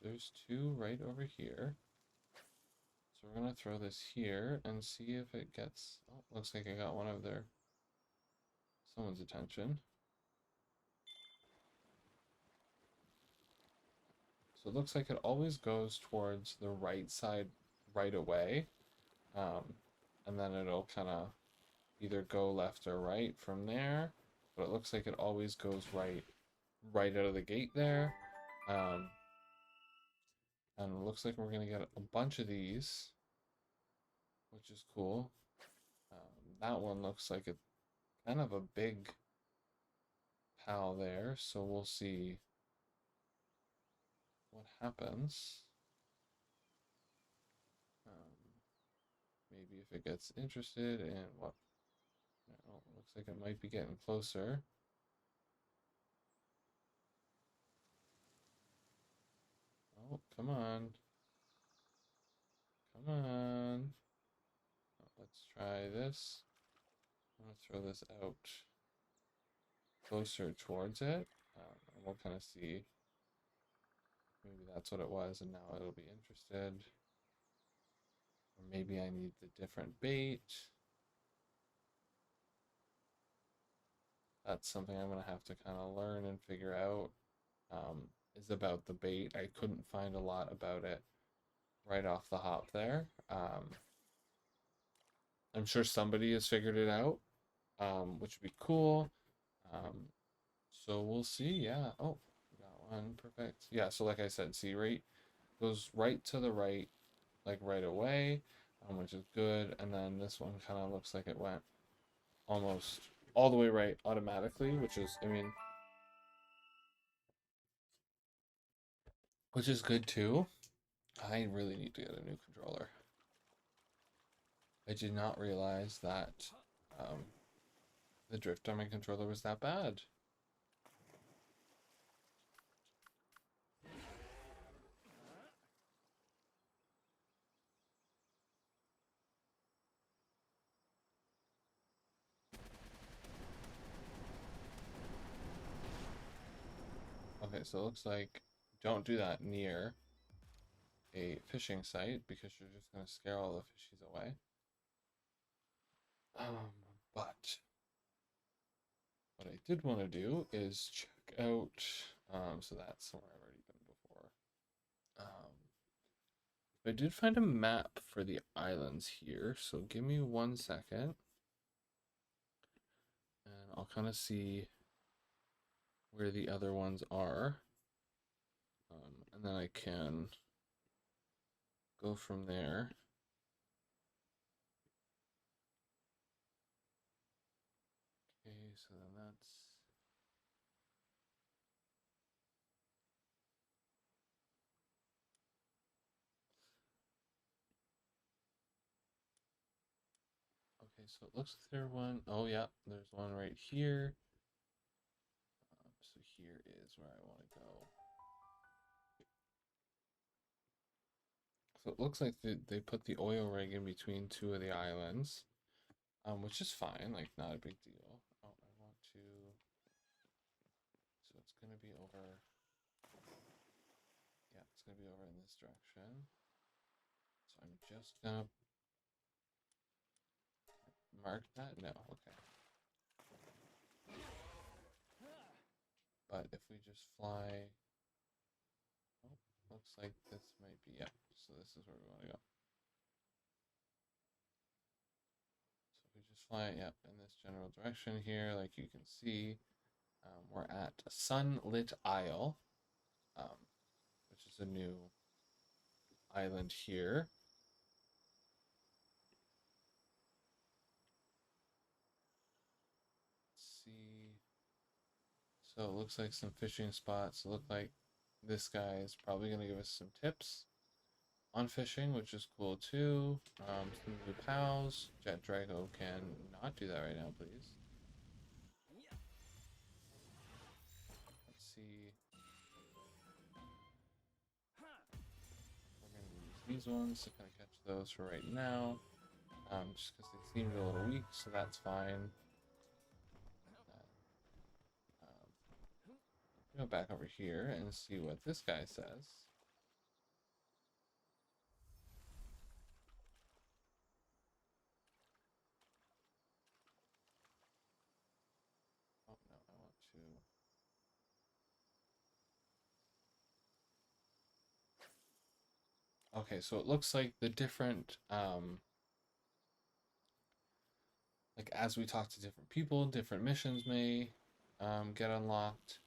There's two right over here. So we're gonna throw this here and see if it gets, oh, looks like I got one of someone's attention. So it looks like it always goes towards the right side right away. And then it'll kind of either go left or right from there. But it looks like it always goes right out of the gate there. And it looks like we're gonna get a bunch of these, which is cool. That one looks like a kind of a big pal there, so we'll see what happens. Maybe if it gets interested in what, looks like it might be getting closer. Oh, come on. Come on. Oh, let's try this. I'm gonna throw this out closer towards it. And we'll kind of see. Maybe that's what it was, and now it'll be interested. Or maybe I need the different bait. That's something I'm gonna have to kind of learn and figure out. Is about the bait. I couldn't find a lot about it right off the hop there. I'm sure somebody has figured it out, which would be cool. Um, so we'll see. Yeah. Oh, we got one. Perfect. Yeah. So like I said, see, right goes right to the right, like right away, which is good. And then this one kind of looks like it went almost all the way right automatically, which is, I mean, which is good too. I really need to get a new controller. I did not realize that the drift on my controller was that bad. Okay, so it looks like don't do that near a fishing site because you're just going to scare all the fishies away. But what I did want to do is check out, so that's somewhere I've already been before. I did find a map for the islands here, so give me 1 second and I'll kind of see where the other ones are. And then I can go from there. Okay, so then that's okay. So it looks like there's one. Oh yeah, there's one right here. So here is where I want to go. So it looks like they put the oil rig in between two of the islands, which is fine, like not a big deal. Oh, I want to. So it's gonna be over. Yeah, it's gonna be over in this direction. So I'm just gonna mark that. No, okay. But if we just fly, oh, looks like this might be, yeah. So this is where we want to go. So if we just fly, yeah, in this general direction here, like you can see, we're at Sunlit Isle, which is a new island here. Let's see. So it looks like some fishing spots. It look like this guy is probably going to give us some tips on fishing, which is cool too. Some new pals. Jet Drago can not do that right now, please. Let's see. We're going to use these ones to kind of catch those for right now. Just because they seemed a little weak, so that's fine. Go back over here and see what this guy says. Oh no, I want to. Okay, so it looks like the different, like as we talk to different people, different missions may get unlocked.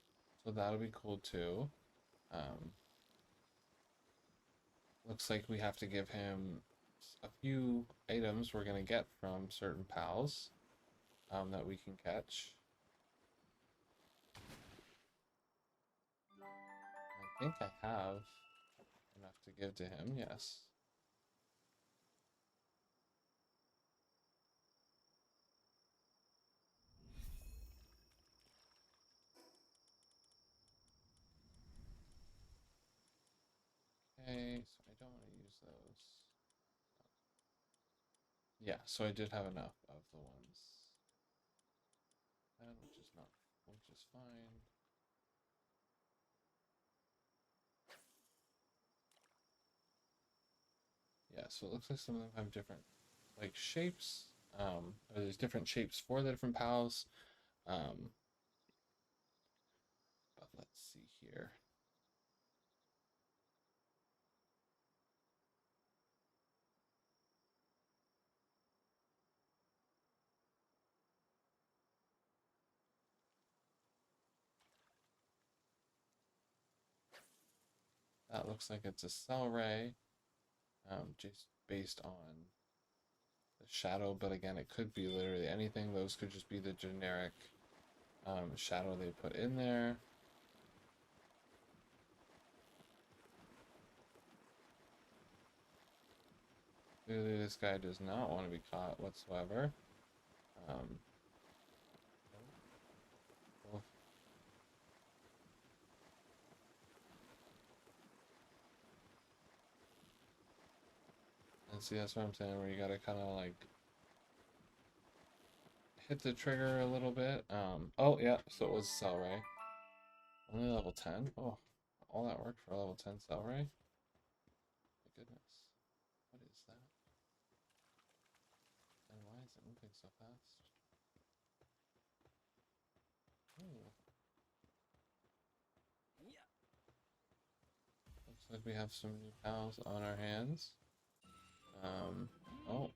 So that'll be cool too. Um, looks like we have to give him a few items we're gonna get from certain pals that we can catch. I think I have enough to give to him, yes. Okay, so I don't want to use those. Yeah, so I did have enough of the ones. And which is fine. Yeah, so it looks like some of them have different like shapes. Or there's different shapes for the different pals. Um, but let's see here. That looks like it's a cell ray, just based on the shadow. But again, it could be literally anything. Those could just be the generic shadow they put in there. Clearly, this guy does not want to be caught whatsoever. Um, well, and see, that's what I'm saying, where you gotta kind of like hit the trigger a little bit. Oh yeah, so it was cell ray. Only level 10. Oh, all that work for a level 10 cell ray. My goodness, what is that? And why is it moving so fast? Oh, looks like we have some new pals on our hands. Oh,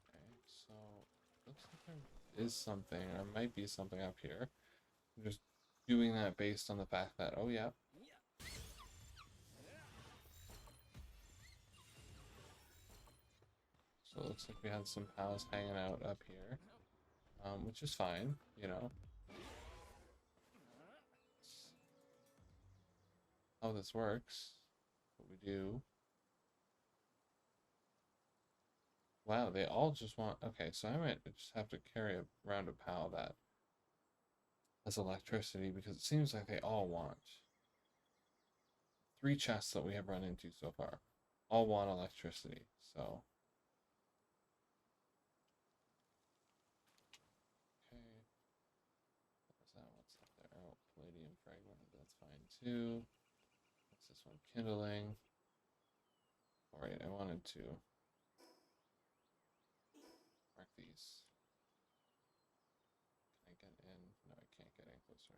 okay, so looks like there is something, or might be something up here. I'm just doing that based on the fact that, oh yeah. So it looks like we had some pals hanging out up here, which is fine, you know. It's how this works. What we do. Wow, they all just want. Okay, so I might just have to carry around a pal that has electricity because it seems like they all want. 3 chests that we have run into so far all want electricity, so. Okay. What's that? What's up there? Oh, palladium fragment. That's fine too. What's this one? Kindling. Alright, I wanted to mark these. Can I get in? No, I can't get in closer.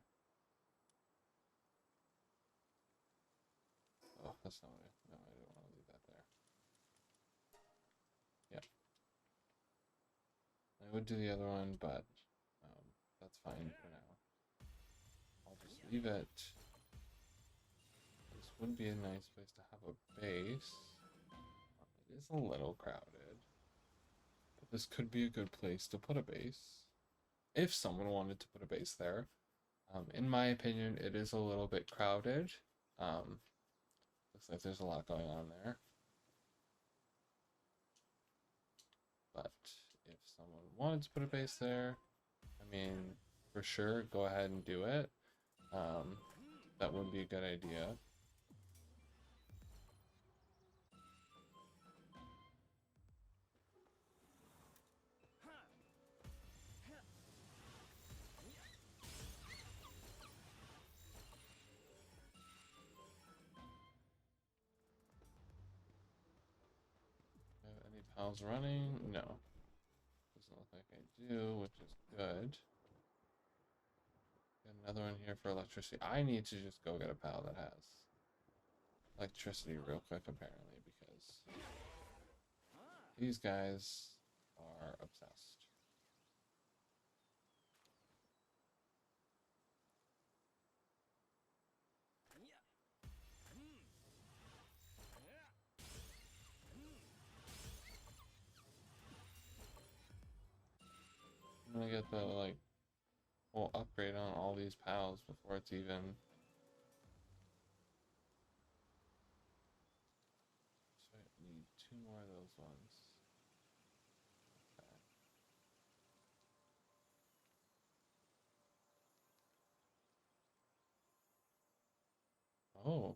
Oh, that's not what no, I don't want to leave that there. Yeah. I would do the other one, but that's fine for now. I'll just leave it. This would be a nice place to have a base. It is a little crowded, but this could be a good place to put a base if someone wanted to put a base there. In my opinion, it is a little bit crowded. Looks like there's a lot going on there. But if someone wanted to put a base there, I mean, for sure, go ahead and do it. That would be a good idea. Have any pals running? No. Doesn't look like I do, which is good. Got another one here for electricity. I need to just go get a pal that has electricity real quick, apparently, because these guys are obsessed. I'm gonna get the like whole upgrade on all these pals before it's even. So I need 2 more of those ones. Okay. Oh,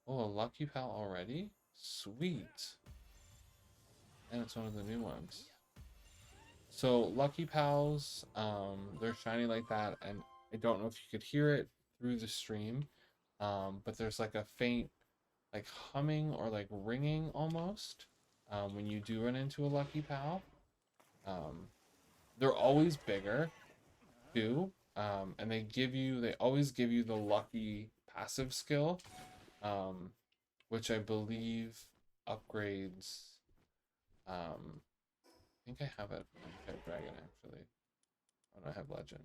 oh, a lucky pal already? Sweet. And it's one of the new ones. So lucky pals, they're shiny like that, and I don't know if you could hear it through the stream, but there's like a faint like humming or like ringing almost when you do run into a lucky pal. Um, they're always bigger too, and they always give you the lucky passive skill, um, which I believe upgrades. I think I have it on Pet Dragon actually. Oh, no, I have Legend.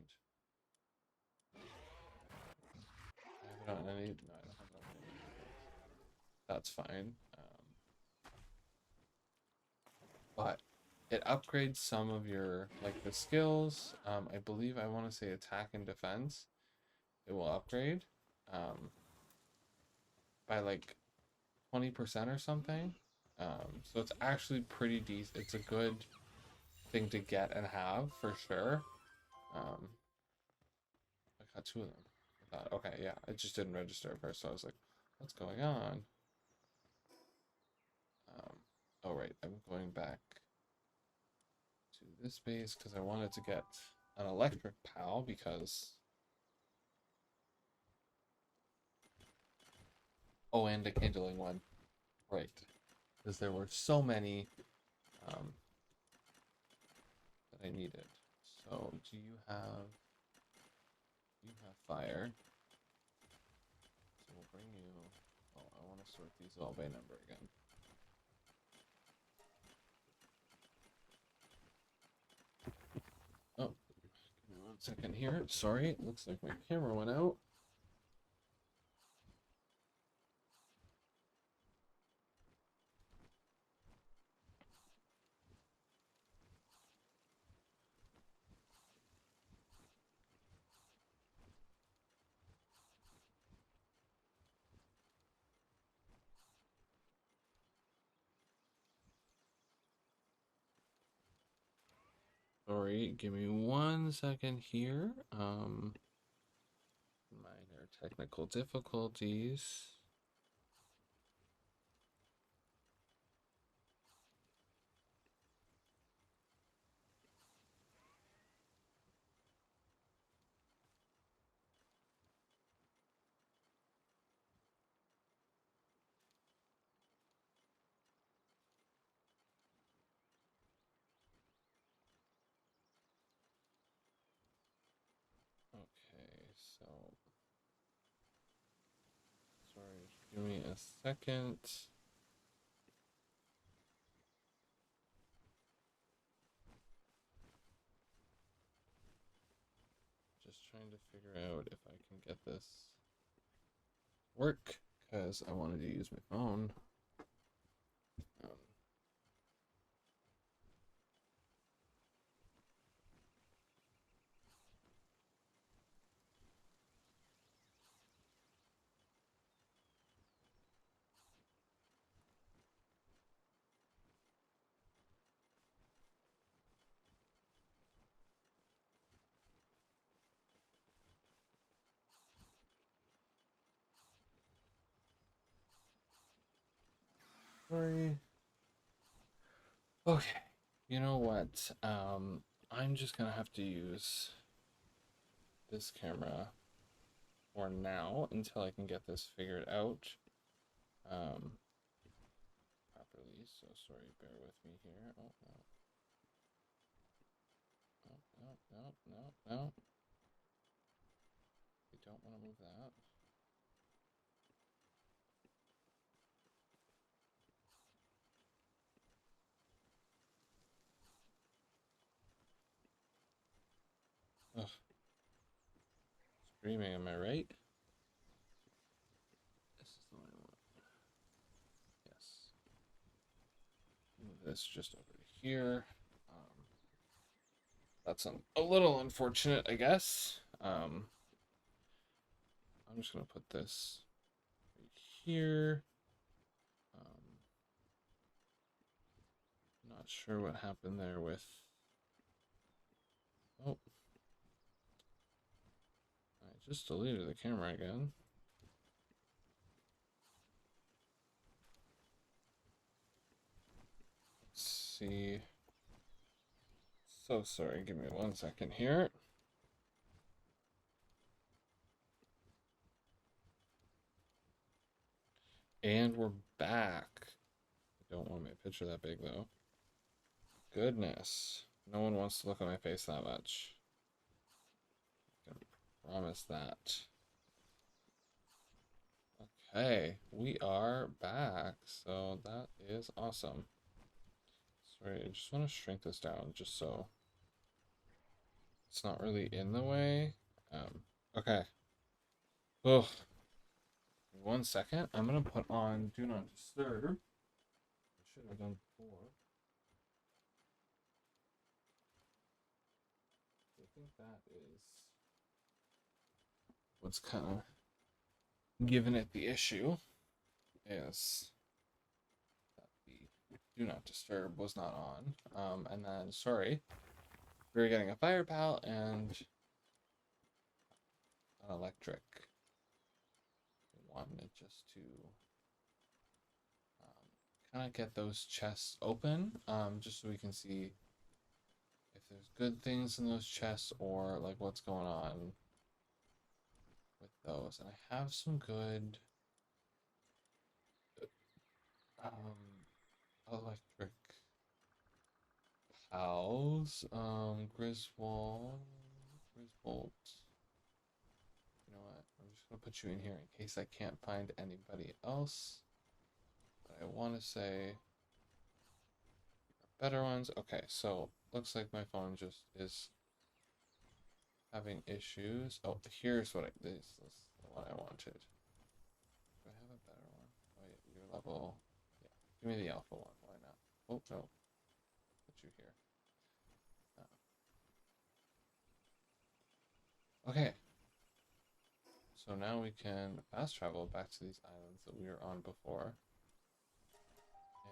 I have it on any. No, I don't have it on any of those. That's fine. But it upgrades some of your like the skills. I believe I want to say attack and defense. It will upgrade by like 20% or something. So it's actually pretty decent. It's a good thing to get and have for sure. Um, I got two of them. I thought, okay, yeah, it just didn't register at first. So I was like, what's going on? Um, oh, right, I'm going back to this base because I wanted to get an electric pal because. Oh, and a kindling one. Right. Because there were so many um, that I needed. So, do you have... You have fire. So we'll bring you... Oh, I want to sort these all by number again. Oh, give me 1 second here. Sorry, it looks like my camera went out. Sorry, give me 1 second here. Minor technical difficulties. Okay, so sorry, just give me a second. Just trying to figure out if I can get this work because I wanted to use my phone. Um, sorry. Okay. You know what? I'm just gonna have to use this camera for now until I can get this figured out um, properly. So sorry, bear with me here. Oh no. No, no, no, no, no. We don't want to move that. Ugh. Screaming, am I right? This is the one I want. Yes. Move this just over to here. That's a little unfortunate, I guess. I'm just gonna put this right here. Not sure what happened there with. Oh, I just deleted the camera again. Let's see. So sorry, give me 1 second here. And we're back. I don't want my picture that big though. Goodness. No one wants to look at my face that much. I can promise that. Okay, we are back. So that is awesome. Sorry, I just want to shrink this down just so it's not really in the way. Okay. Oh, 1 second. I'm gonna put on Do Not Disturb. I should have done before. I think that is what's kind of giving it the issue is that the Do Not Disturb was not on. And then, sorry, we were getting a fire pal and an electric. We wanted just to kind of get those chests open, just so we can see if there's good things in those chests or like what's going on with those. And I have some good electric pals. Griswold. You know what? I'm just gonna put you in here in case I can't find anybody else. But I want to say better ones. Okay, so looks like my phone just is having issues. Oh, here's what this is the one I wanted. Do I have a better one? Oh yeah, your level. Yeah, give me the alpha one. Why not? Oh no, put you here. Okay. So now we can fast travel back to these islands that we were on before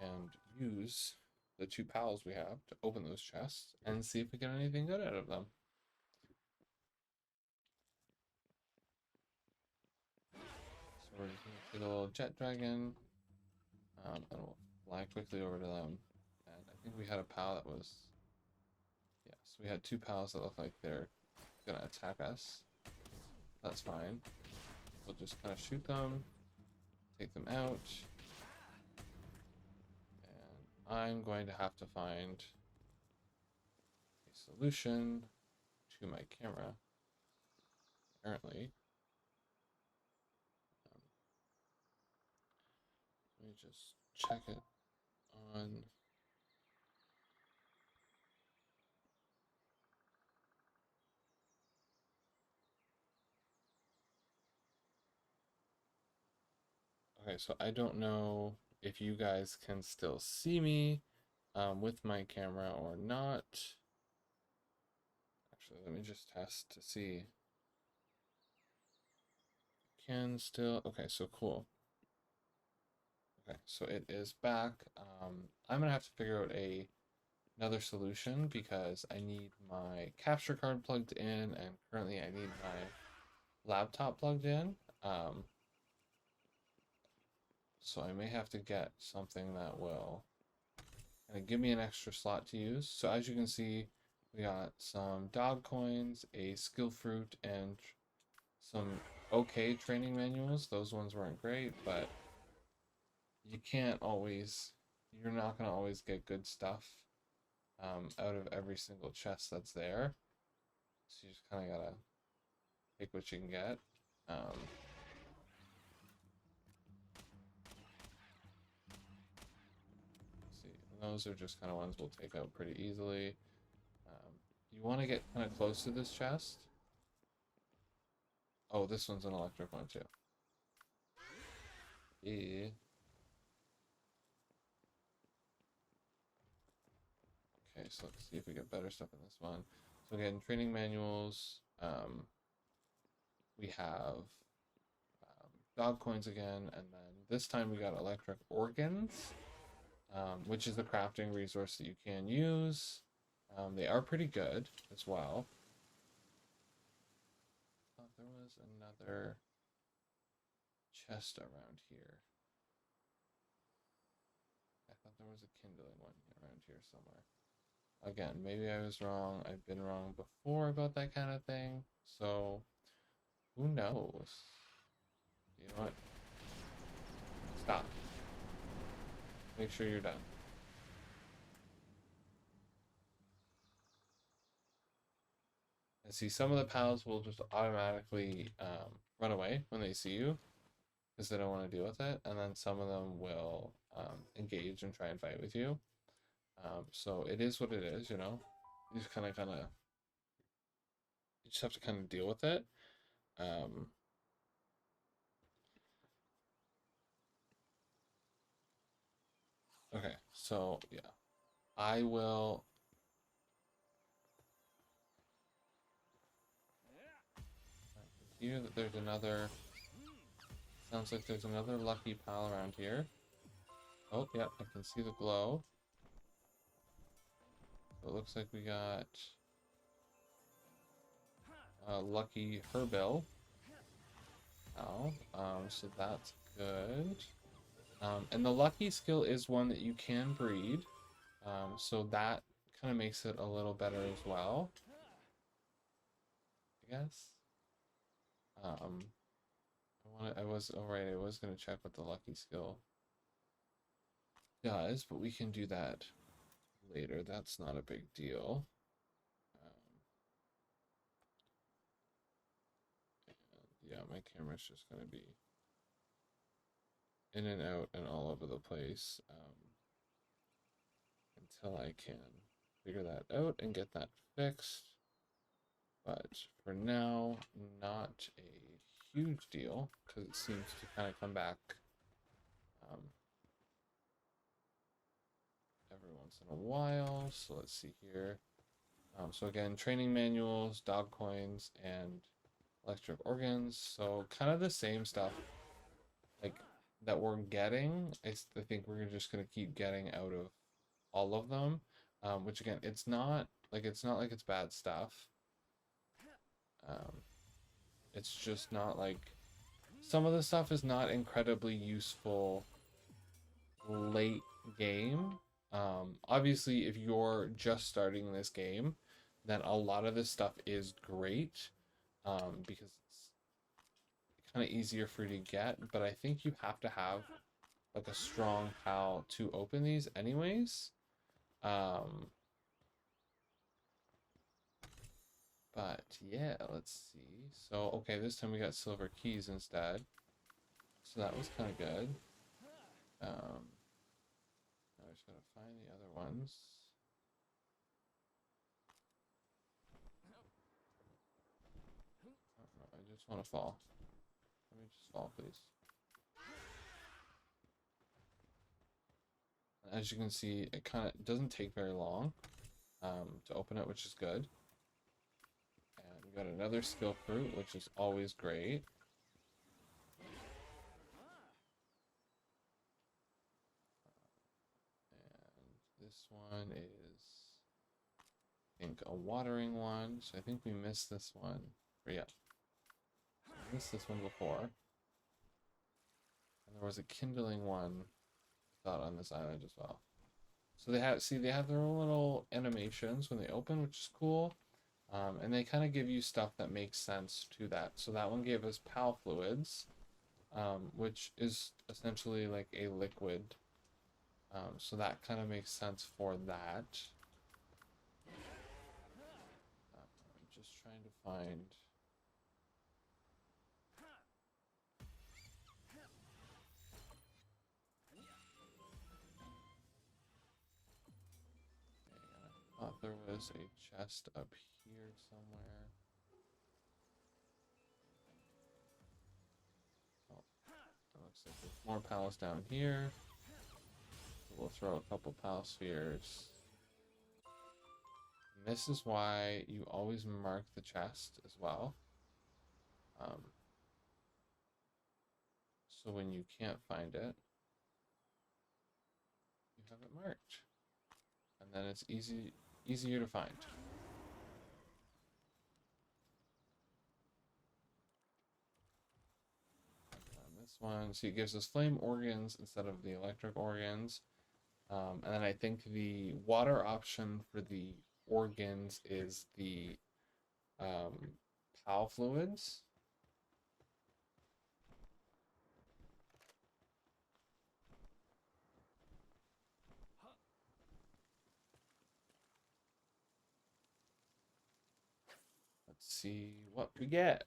and use the two pals we have to open those chests and see if we get anything good out of them. So we're just gonna take a little jet dragon, and we'll fly quickly over to them. And I think we had a pal that was, yes, we had two pals that look like they're gonna attack us. That's fine. We'll just kind of shoot them, take them out, and I'm going to have to find a solution to my camera, apparently. Let me just check it on. Okay, so I don't know if you guys can still see me with my camera or not. Actually, let me just test to see. Can still. Okay, so cool. Okay, so it is back. I'm gonna have to figure out another solution because I need my capture card plugged in, and currently I need my laptop plugged in. So I may have to get something that will kind of give me an extra slot to use. So as you can see, we got some dog coins, a skill fruit, and some okay training manuals. Those ones weren't great, but you're not going to always get good stuff out of every single chest that's there. So you just kind of got to take what you can get. See, and those are just kind of ones we'll take out pretty easily. You want to get kind of close to this chest. Oh, this one's an electric one too. Yeah. Okay, so let's see if we get better stuff in this one. So again, training manuals. We have dog coins again, and then this time we got electric organs, which is the crafting resource that you can use. They are pretty good as well. I thought there was another chest around here. I thought there was a kindling one around here somewhere. Again, maybe I was wrong. I've been wrong before about that kind of thing. So, who knows? You know what? stop. Make sure you're done. And see, some of the pals will just automatically run away when they see you because they don't want to deal with it, and then some of them will engage and try and fight with you. So it is what it is, you know. You just you just have to kind of deal with it. Um, okay, so yeah, I will. Here that there's another. Sounds like there's another lucky pal around here. Oh, yeah, I can see the glow. So it looks like we got lucky Herbill. Oh, so that's good. And the lucky skill is one that you can breed. So that kind of makes it a little better as well, I guess. I was, all right, I was gonna check what the lucky skill does, but we can do that later. That's not a big deal. And yeah, my camera's just gonna be in and out and all over the place until I can figure that out and get that fixed. But for now, not a huge deal because it seems to kind of come back um, every once in a while. So let's see here. So again, training manuals, dog coins, and electric organs. So kind of the same stuff like that we're getting. I think we're just gonna keep getting out of all of them. Which again, it's not like it's bad stuff. It's just not like some of the stuff is not incredibly useful late game. Obviously, if you're just starting this game, then a lot of this stuff is great because it's kind of easier for you to get. But I think you have to have like a strong pal to open these anyways. But yeah, let's see. So, okay, this time we got silver keys instead. So that was kind of good. Now I just gotta find the other ones. Oh, no, I just want to fall. Let me just fall, please. And as you can see, it kind of doesn't take very long to open it, which is good. And we got another skill fruit, which is always great. And this one is, I think, a watering one. So I think we missed this one. Or yeah, so we missed this one before. And there was a kindling one, I thought, on this island as well. So they have their own little animations when they open, which is cool. And they kind of give you stuff that makes sense to that. So that one gave us pal fluids, which is essentially like a liquid. So that kind of makes sense for that. I'm just trying to find. I thought there was a chest up here somewhere. Oh, it looks like there's more pals down here. So we'll throw a couple pal spheres. And this is why you always mark the chest as well. So when you can't find it, you have it marked. And then it's easier to find. And this one, so it gives us flame organs instead of the electric organs. And then I think the water option for the organs is the PAL fluids. Let's see what we get.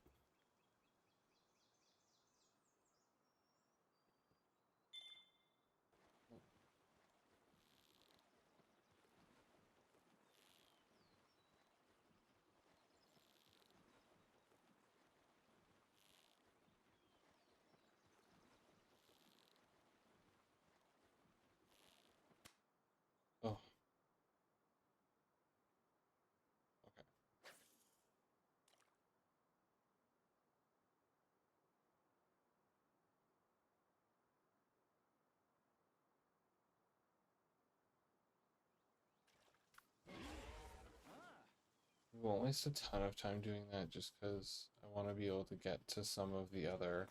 Oh, okay. We won't waste a ton of time doing that just because I want to be able to get to some of the other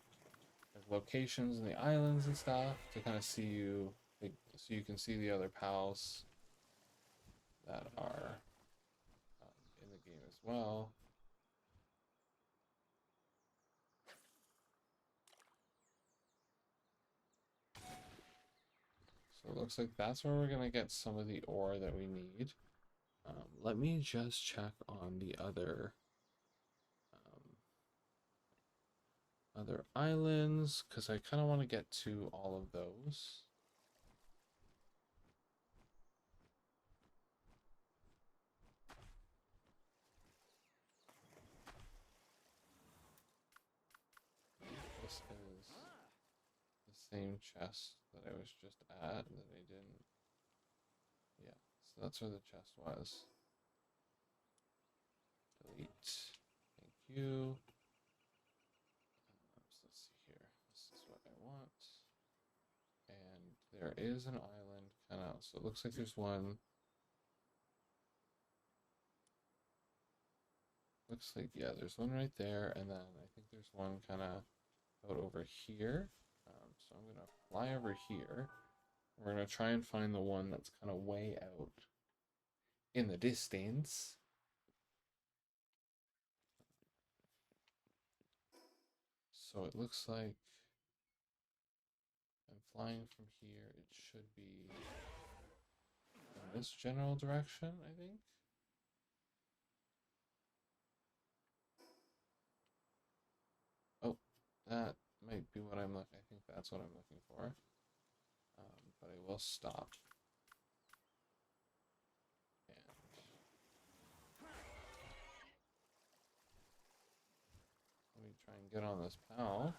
like, locations and the islands and stuff to kind of see you, like, so you can see the other pals that are in the game as well. So it looks like that's where we're gonna get some of the ore that we need. Let me just check on the other islands because I kind of want to get to all of those. This is the same chest that I was just at that I didn't. Yeah, so that's where the chest was. Delete. Thank you. So let's see here. This is what I want. And there is an island kind of. So it looks like there's one. Looks like, yeah, there's one right there. And then I think there's one kind of out over here. So I'm going to fly over here. We're going to try and find the one that's kind of way out in the distance. So it looks like I'm flying from here. It should be in this general direction, I think. Oh, that might be what I'm looking. I think that's what I'm looking for. But I will stop. And let me try and get on this pal.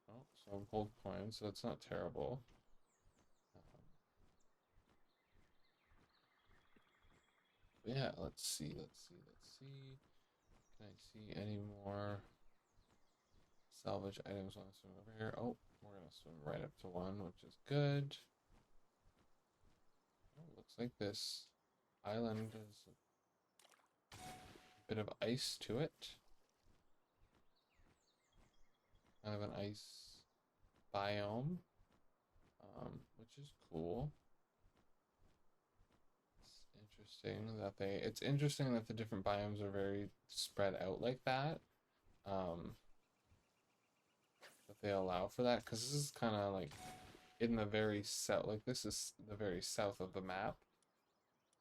Oh, so gold coins, so that's not terrible. Yeah, let's see. Can I see any more salvage items when I swim over here? Oh, we're gonna swim right up to one, which is good. Oh, looks like this island has a bit of ice to it. Kind of an ice biome, which is cool. It's interesting that the different biomes are very spread out like that. That they allow for that because this is kind of like in the very south, like this is the very south of the map.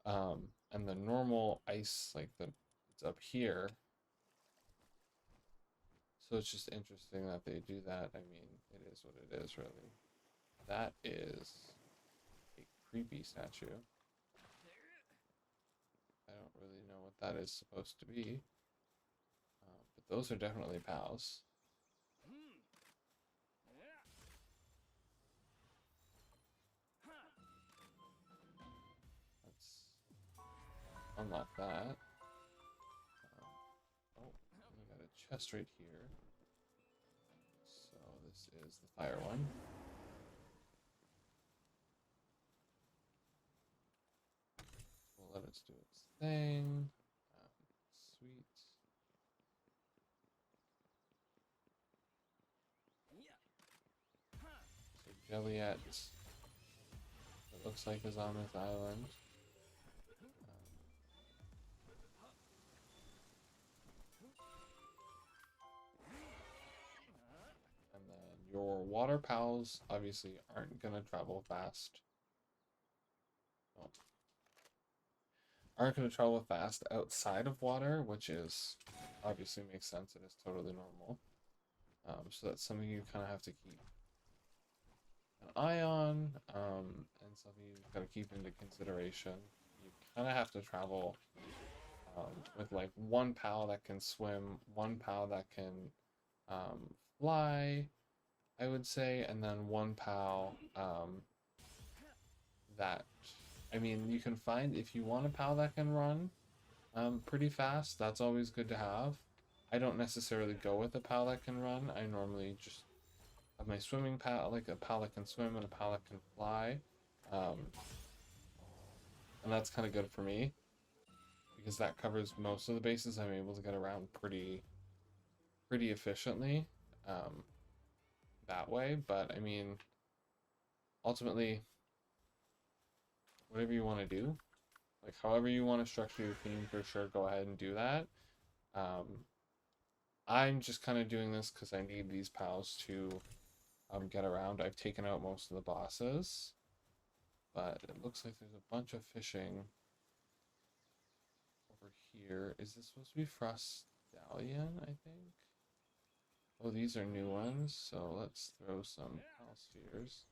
And the normal ice, like it's up here. So it's just interesting that they do that. I mean, it is what it is, really. That is a creepy statue. I don't really know what that is supposed to be. But those are definitely pals. Let's unlock that. Oh, we got a chest right here. So this is the fire one. We'll let it do its thing. Sweet. So Jelliet, it looks like, is on this island. And then your water pals obviously aren't gonna travel fast. Oh. Aren't going to travel fast outside of water, which is obviously makes sense. It is totally normal. So that's something you kind of have to keep an eye on, and something you've got to keep into consideration. You kind of have to travel with like one pal that can swim, one pal that can fly, I would say, and then one pal that, I mean, you can find if you want a pal that can run pretty fast. That's always good to have. I don't necessarily go with a pal that can run. I normally just have my swimming pal, like a pal that can swim and a pal that can fly, um, and that's kind of good for me because that covers most of the bases. I'm able to get around pretty efficiently um, that way. But I mean, ultimately, whatever you want to do, like however you want to structure your theme, for sure, go ahead and do that. Um, I'm just kind of doing this because I need these pals to get around. I've taken out most of the bosses, but it looks like there's a bunch of fishing over here. Is this supposed to be Frost Stallion, I think? Oh, these are new ones, so let's throw some pal spheres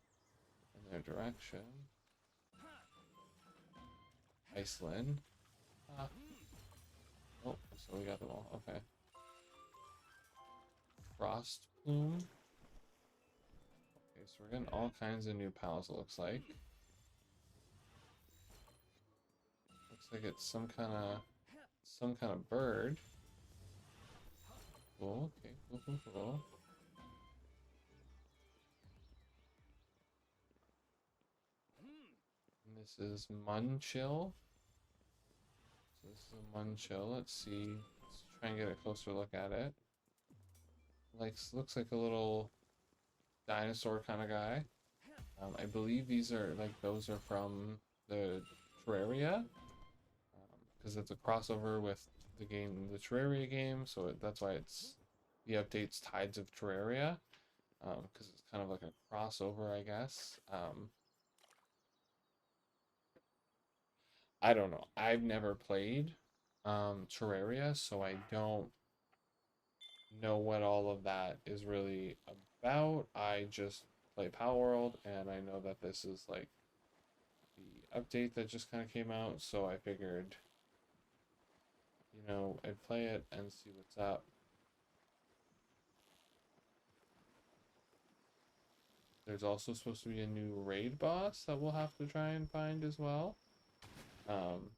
in their direction. Iceland. Ah. Oh, so we got them all. Okay. Frost Plume. Okay, so we're getting all kinds of new pals, it looks like. Looks like it's some kind of bird. Cool, okay, cool. And this is Munchill. So this is a Munchill. Let's see. Let's try and get a closer look at it. Like, looks like a little dinosaur kind of guy. I believe these are like those are from the Terraria, because it's a crossover with the game, the Terraria game. So that's why it's the updates Tides of Terraria, because it's kind of like a crossover, I guess. I don't know. I've never played Terraria, so I don't know what all of that is really about. I just play Palworld, and I know that this is like the update that just kind of came out, so I figured, I'd play it and see what's up. There's also supposed to be a new raid boss that we'll have to try and find as well. Um,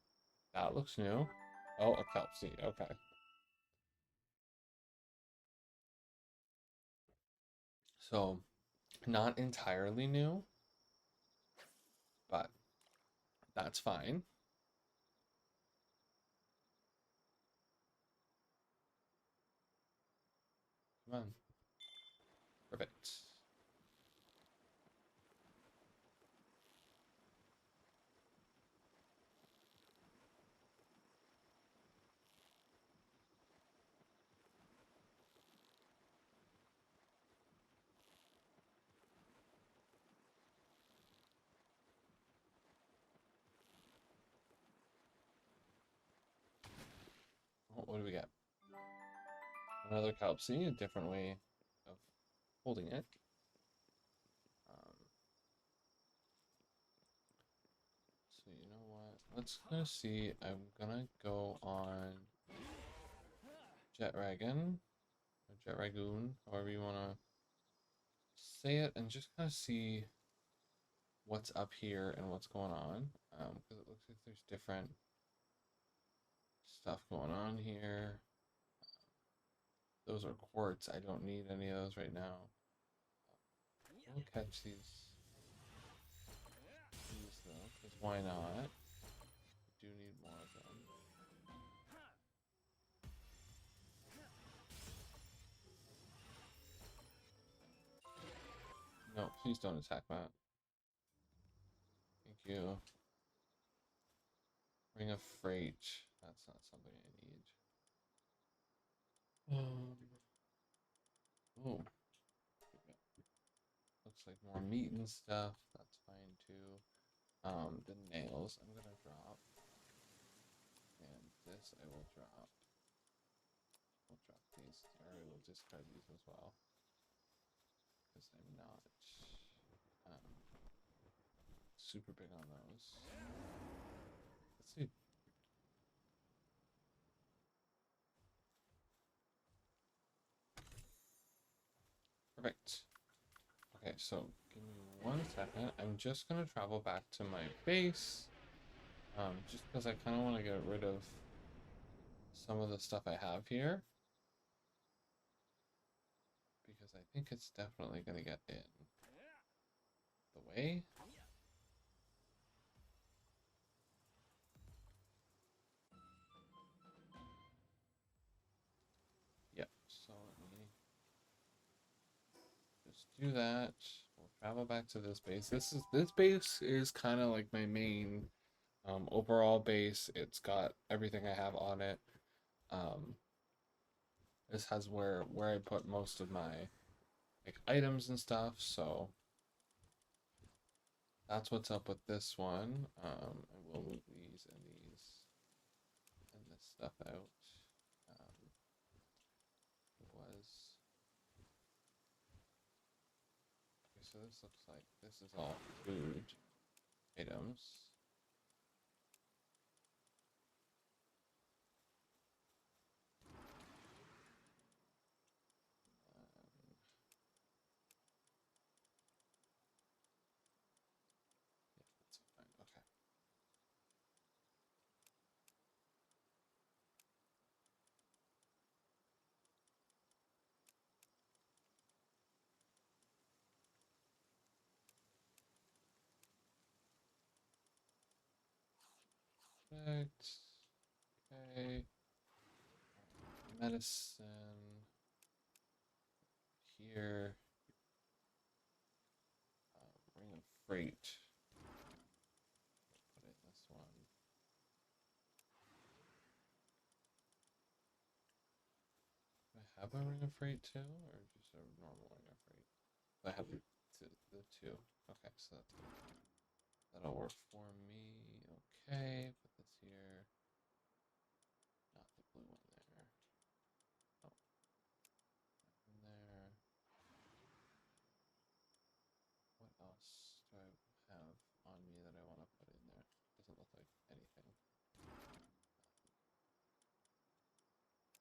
that looks new. Oh, a kelp seed. Okay. So, not entirely new, but that's fine. Come on. Perfect. Oh, what do we get? Another kelp seed, a different way of holding it. So you know what? Let's go see. I'm gonna go on Jet Dragon or Jet Ragoon, however you wanna say it, and just kind of see what's up here and what's going on. Because it looks like there's different stuff going on here. Those are quartz. I don't need any of those right now. We'll catch these though, because why not? We do need more of them. No, please don't attack that. Thank you. Ring of Freight. That's not something I need. Oh, looks like more meat and stuff. That's fine too. The nails I'm gonna drop, and this I will drop. We'll drop these, or I will discard these as well, because I'm not um, super big on those. Let's see. Perfect. Okay, so give me 1 second. I'm just gonna travel back to my base, just because I kind of want to get rid of some of the stuff I have here, because I think it's definitely gonna get in the way. Yep. So let me just do that. We'll travel back to this base. This base is kind of like my main overall base. It's got everything I have on it. Um, this has where I put most of my like items and stuff. So that's what's up with this one. I will move these and this stuff out. It was okay. So this looks like this is all food items. Yeah, that's fine. Okay. Perfect. Okay. Medicine here. Ring of freight. Put it in this one. Do I have a ring of freight too, or just a normal ring of freight? I have the two. Okay, so that's good. That'll work for me. Okay, put this here. Not the blue one there. Oh, in there. What else do I have on me that I want to put in there? Doesn't look like anything.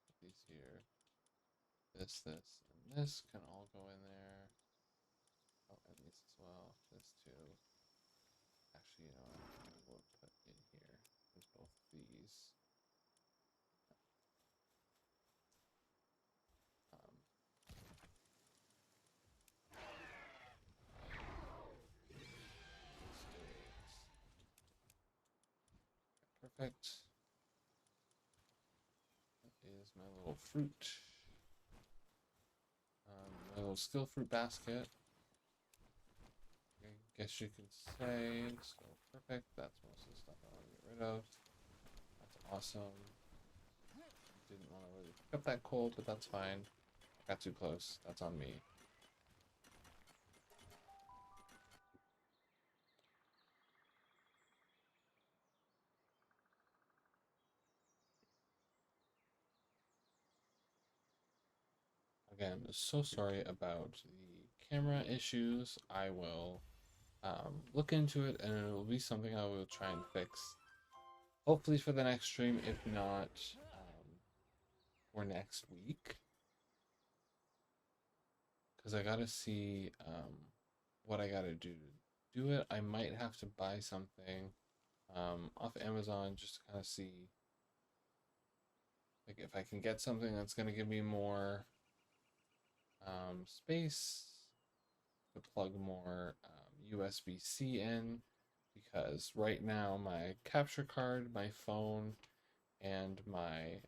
Put these here. This, and this can all go in there. Oh, and these as well. This too. Actually, you know what? I will put in here. There's both of these. Um, Perfect. That is my little fruit. My little skill fruit basket. I guess you can say. So perfect. That's most of the stuff I want to get rid of. That's awesome. Didn't want to really pick up that coal, but that's fine. I got too close. That's on me. Again, so sorry about the camera issues. I will look into it, and it will be something I will try and fix. Hopefully for the next stream, if not for next week. Because I gotta see what I gotta do to do it. I might have to buy something off Amazon just to kind of see like if I can get something that's gonna give me more space to plug more USB-C in, because right now my capture card, my phone, and my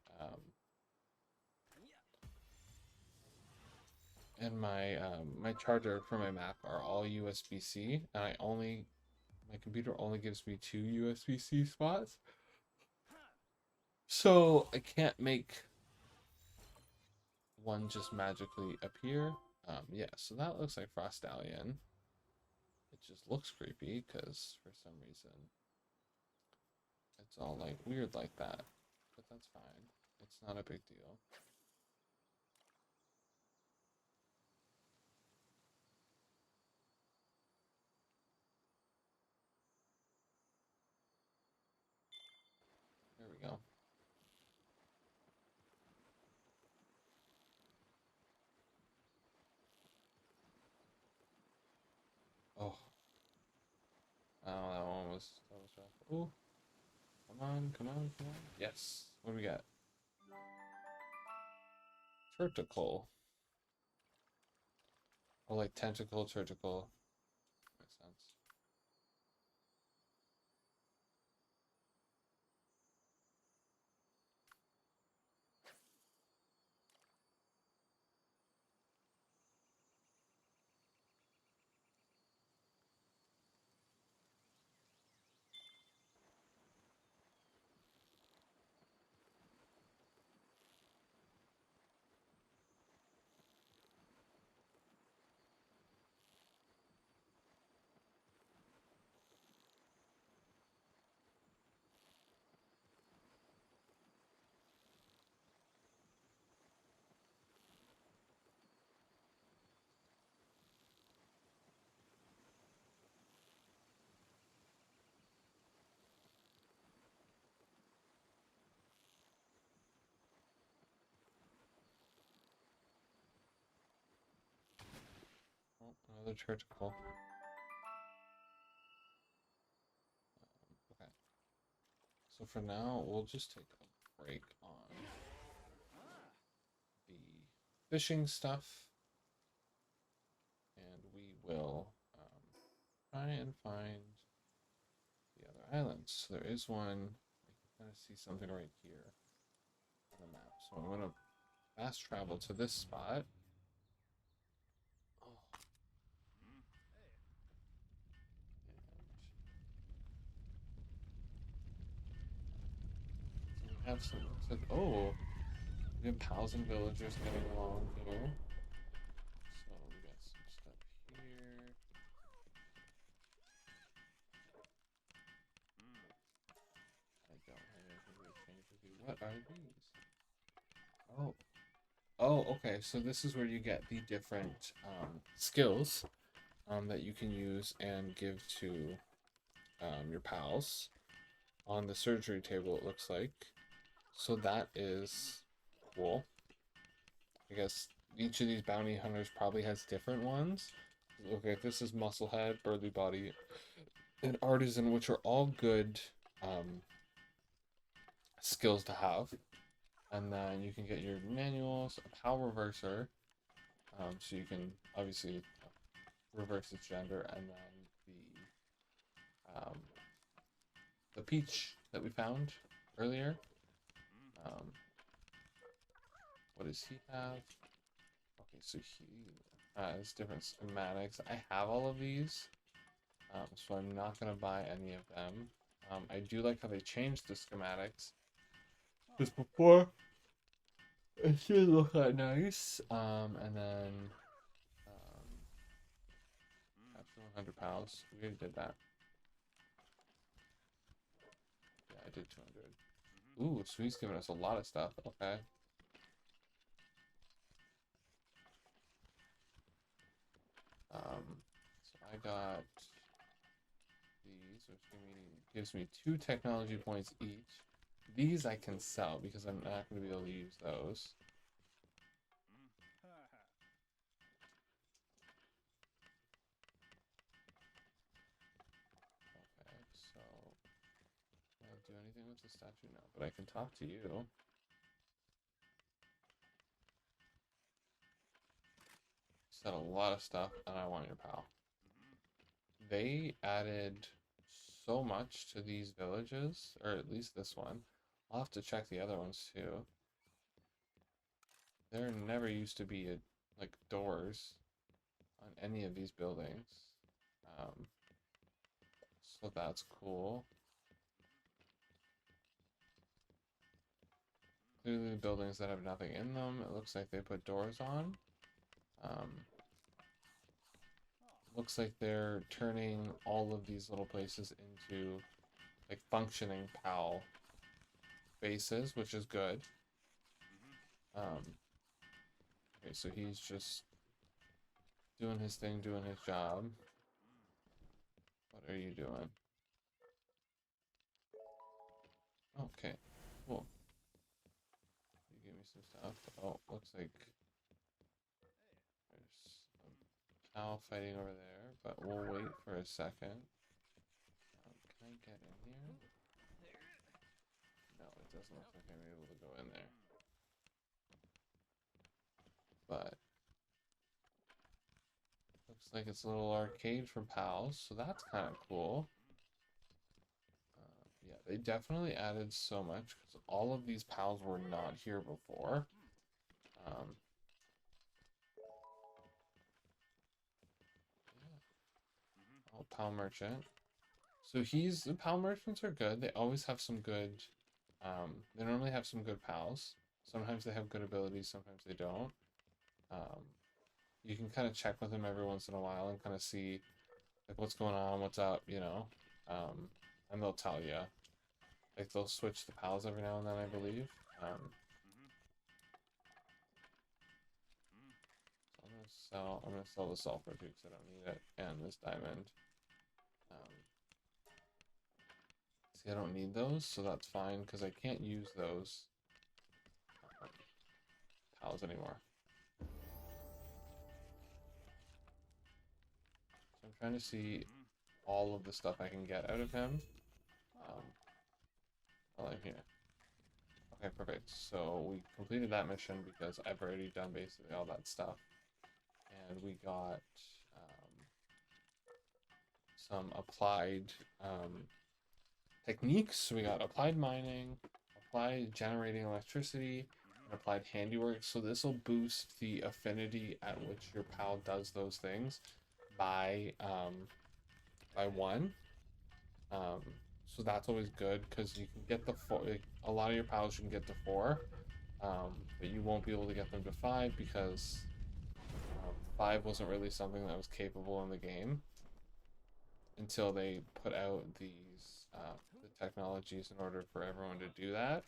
charger for my Mac are all USB-C, and my computer only gives me two USB-C spots, so I can't make one just magically appear. Yeah, so that looks like Frostallion. It just looks creepy because for some reason it's all like weird like that. But that's fine. It's not a big deal. There we go. Oh, oh, that was rough. Oh, come on, come on, come on. Yes. What do we got? Turticle. Oh, like tentacle, turticle. Makes sense. Oh, another turticle. Okay. So for now, we'll just take a break on the fishing stuff, and we will try and find the other islands. So there is one. I can kind of see something right here on the map. So I'm going to fast travel to this spot. Oh, and so we have some. Looks like we have pals and villagers getting along here. So we got some stuff here. I don't have anything to exchange with you. What are these? Oh. Oh, okay. So this is where you get the different skills that you can use and give to your pals on the surgery table, it looks like. So that is cool. I guess each of these bounty hunters probably has different ones. Okay, this is Musclehead, Burly Body, and Artisan, which are all good skills to have. And then you can get your manuals, a power reverser, so you can obviously reverse its gender, and then the peach that we found earlier. Um, what does he have? Okay, so he has different schematics. I have all of these, so I'm not gonna buy any of them. I do like how they changed the schematics. Because before, it should look that nice. And then capture 100 pounds. We already did that. Yeah, I did 200. Ooh, so he's giving us a lot of stuff. Okay. So I got these, which gives me 2 technology points each. These I can sell because I'm not going to be able to use those. Okay, so can I do anything with the statue? No, but I can talk to you. Said a lot of stuff, and I want your pal. They added so much to these villages, or at least this one. I'll have to check the other ones too. There never used to be like doors on any of these buildings. Um, so that's cool. Clearly the buildings that have nothing in them, it looks like they put doors on. looks like they're turning all of these little places into like functioning PAL bases, which is good. Okay, so he's just doing his thing, doing his job. What are you doing? Okay, cool. You give me some stuff. Oh, looks like there's a cow fighting over there, but we'll wait for a second. Can I get in here? No, it doesn't look like I'm able to go in there. But looks like it's a little arcade for pals, so that's kind of cool. Yeah, they definitely added so much because all of these pals were not here before. Um, yeah. Oh, pal merchant. So the pal merchants are good. They always have some good. They normally have some good pals. Sometimes they have good abilities. Sometimes they don't. Um, you can kind of check with them every once in a while and kind of see like what's going on, what's up, and they'll tell you. Like they'll switch the pals every now and then, I believe. So I'm gonna sell the sulfur too because I don't need it, and this diamond. See, I don't need those, so that's fine because I can't use those pals anymore. So I'm trying to see all of the stuff I can get out of him. While I'm here. Okay, perfect. So we completed that mission because I've already done basically all that stuff. And we got some applied techniques. So we got applied mining, applied generating electricity, and applied handiwork. So this will boost the affinity at which your pal does those things by 1. So that's always good because you can get the 4. Like, a lot of your pals you can get to 4, but you won't be able to get them to 5 because 5 wasn't really something that was capable in the game until they put out the technologies in order for everyone to do that.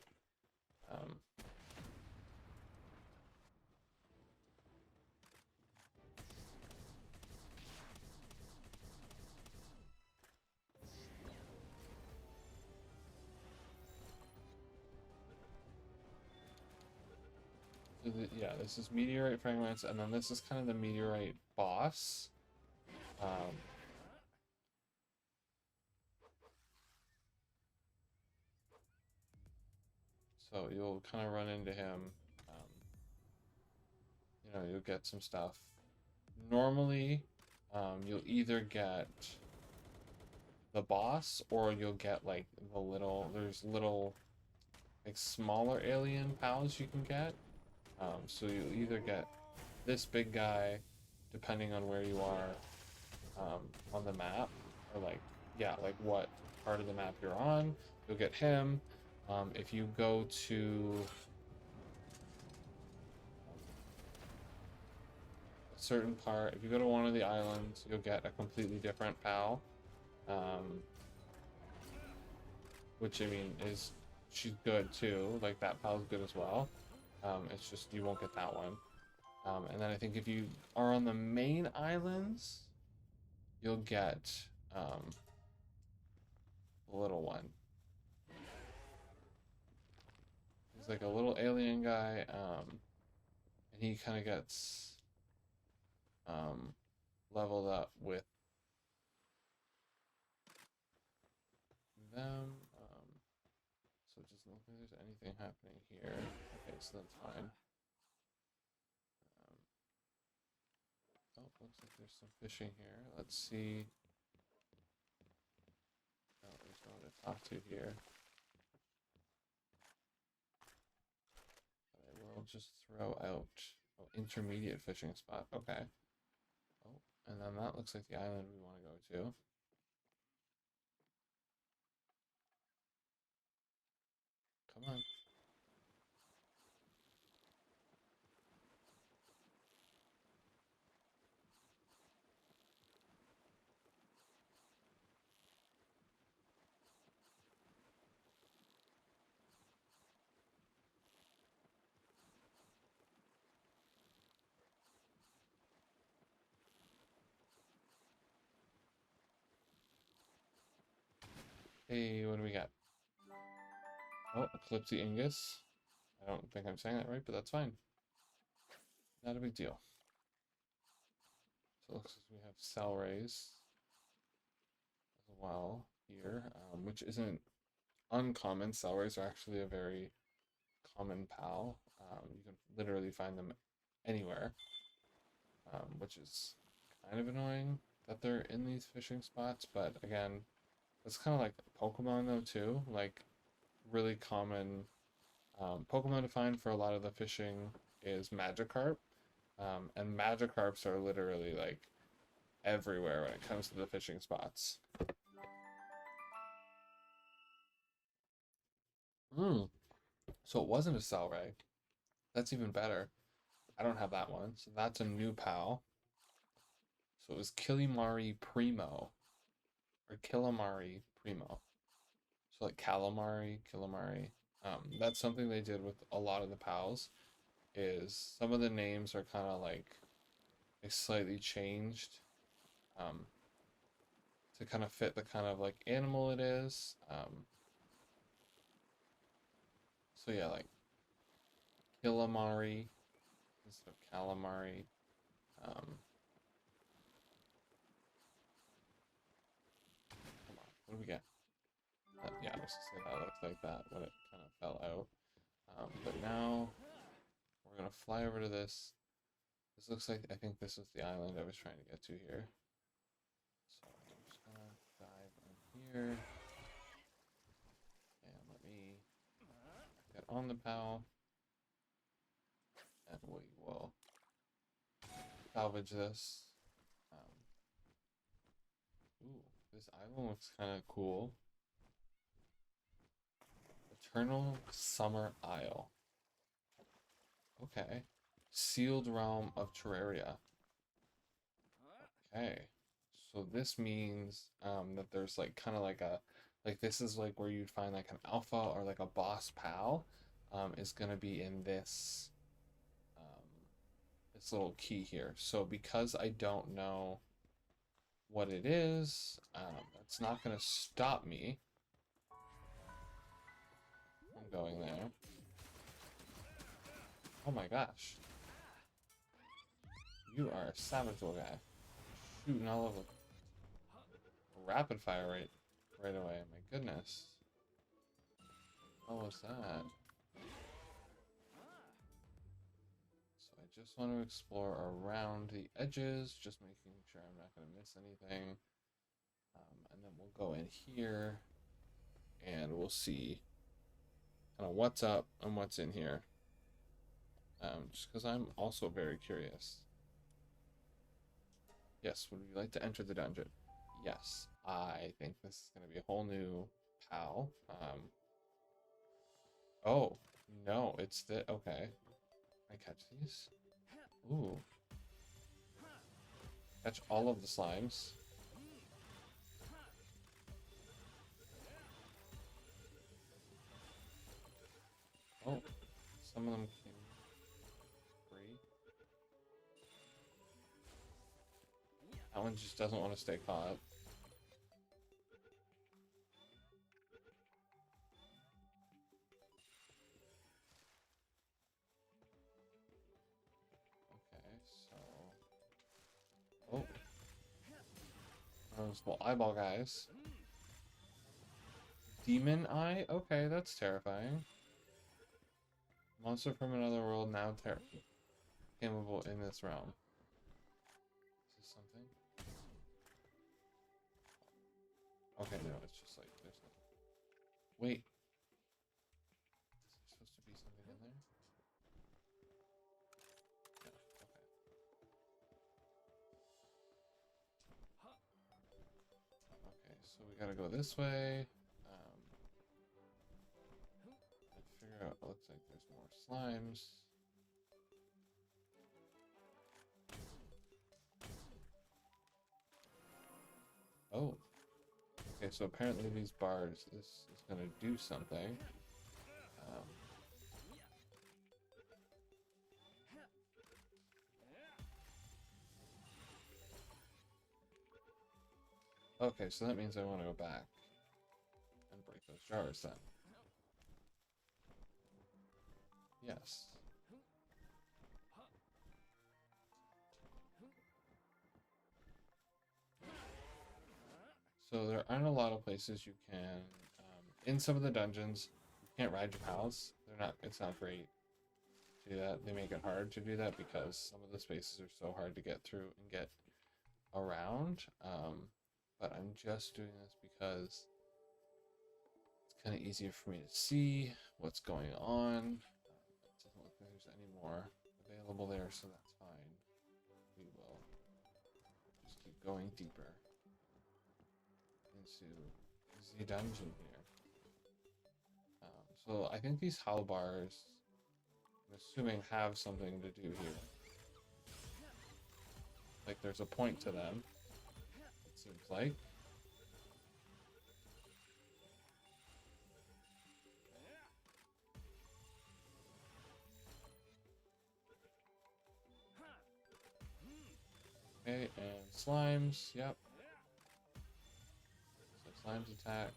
So yeah, this is meteorite fragments, and then this is kind of the meteorite boss. So you'll kind of run into him. You'll get some stuff. Normally, you'll either get the boss or you'll get like there's little like smaller alien pals you can get. So you'll either get this big guy, depending on where you are on the map, or like what part of the map you're on. You'll get him. If you go to a certain part, if you go to one of the islands, you'll get a completely different pal. Which I mean she's good too. Like that pal's good as well. It's just you won't get that one. And then I think if you are on the main islands, you'll get the little one. He's like a little alien guy, and he kind of gets leveled up with them. So it doesn't look like there's anything happening here. Okay, so that's fine. Oh, looks like there's some fishing here. Let's see. Oh, there's no one to talk to here. But I will just throw out intermediate fishing spot. Okay. Oh, and then that looks like the island we want to go to. Come on. Hey, what do we got? Oh, Eclipse Ingus. I don't think I'm saying that right, but that's fine. Not a big deal. So it looks like we have cell rays as well here, which isn't uncommon. Cell rays are actually a very common pal. You can literally find them anywhere, which is kind of annoying that they're in these fishing spots. But again, it's kind of like Pokemon though too. Like really common Pokemon to find for a lot of the fishing is Magikarp, and Magikarps are literally like everywhere when it comes to the fishing spots. Hmm. So it wasn't a Cellray. That's even better. I don't have that one, so that's a new pal. So it was Kilimari Primo, or Kilimari Primo. So like calamari, Kilimari. That's something they did with a lot of the pals. Is some of the names are kind of like they slightly changed um, to kind of fit the kind of like animal it is. So yeah, like Kilimari instead of calamari. Um, Come on, what do we get? Yeah, I was gonna say that looks like that when it kind of fell out. But now we're gonna fly over to this. This looks like I think this is the island I was trying to get to here. So I'm just gonna dive in here and let me get on the POW, and we will salvage this. Um, Ooh, this island looks kind of cool. Eternal Summer Isle. Okay. Sealed Realm of Terraria. Okay. So this means that there's like kind of like a like this is like where you'd find like an alpha or like a boss pal is gonna be in this this little key here. So because I don't know what it is, that's not gonna stop me from going there. Oh my gosh. You are a savage little guy. Shooting all over rapid fire right away. My goodness. What was that? So I just want to explore around the edges, just making sure I'm not going to miss anything. And then we'll go in here and we'll see kind of what's up and what's in here. Just because I'm also very curious. Yes, would you like to enter the dungeon? Yes, I think this is going to be a whole new PAL. Oh, no, it's the, okay. Can I catch these? Ooh. Catch all of the slimes. Oh, some of them came free. That one just doesn't want to stay caught. Okay, so... Oh. Those little eyeball guys. Demon Eye? Okay, that's terrifying. Monster from another world now tameable in this realm. Is this something? Okay, no, it's just like, there's nothing. Wait. Is there supposed to be something in there? No, okay. Okay, so we gotta go this way. And figure out, it looks like there's more slimes. Oh. Okay, so apparently these bars, this is gonna do something. Okay, so that means I want to go back. those jars then. Yes. So there aren't a lot of places you can, in some of the dungeons, you can't ride your pals. They're not, it's not great to do that. They make it hard to do that because some of the spaces are so hard to get through and get around. But I'm just doing this because it's kind of easier for me to see what's going on. It doesn't look like there's any more available there, so that's fine. We will just keep going deeper into the dungeon here. So I think these hollow bars, I'm assuming, have something to do here. Like there's a point to them, it seems like. Okay, and slimes, yep. So slimes attack.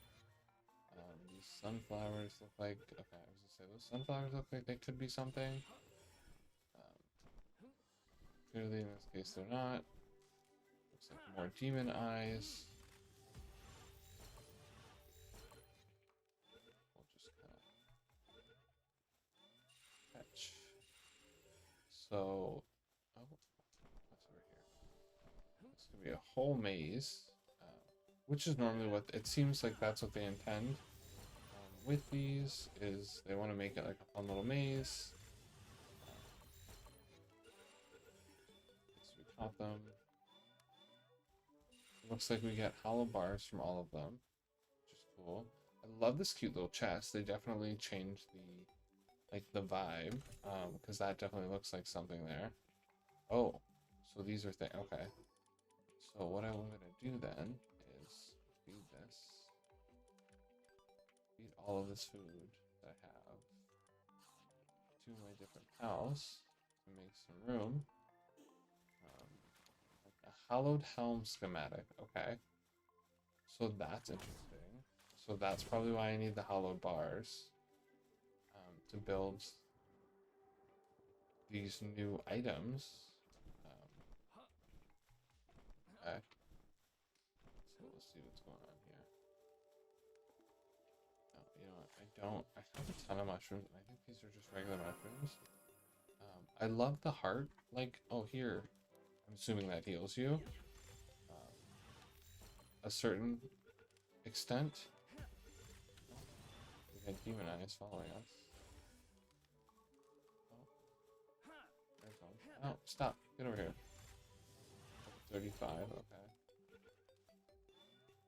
These sunflowers look like, okay, I was gonna say, those sunflowers look like they could be something. Clearly in this case they're not. Looks like more demon eyes. We'll just kind of fetch. So, oh, what's over here? This could be a whole maze, which is normally what it seems like. That's what they intend with these. Is they want to make it like a fun little maze. So we caught them. Looks like we get hollow bars from all of them, which is cool. I love this cute little chest. They definitely changed the vibe, because that definitely looks like something there. Oh, so these are things. Okay. So what I'm gonna do then is feed this. Feed all of this food that I have to my different pals to make some room. Like a hallowed helm schematic. Okay. So that's interesting. So that's probably why I need the hallowed bars to build these new items. Okay. So let's see what's going on here. Oh, you know what? I have a ton of mushrooms. I think these are just regular mushrooms. I love the heart. Like, oh, here. I'm assuming that heals you. A certain extent. We got demon eyes following us. Oh, there's one. Oh, stop. Get over here. 35, okay.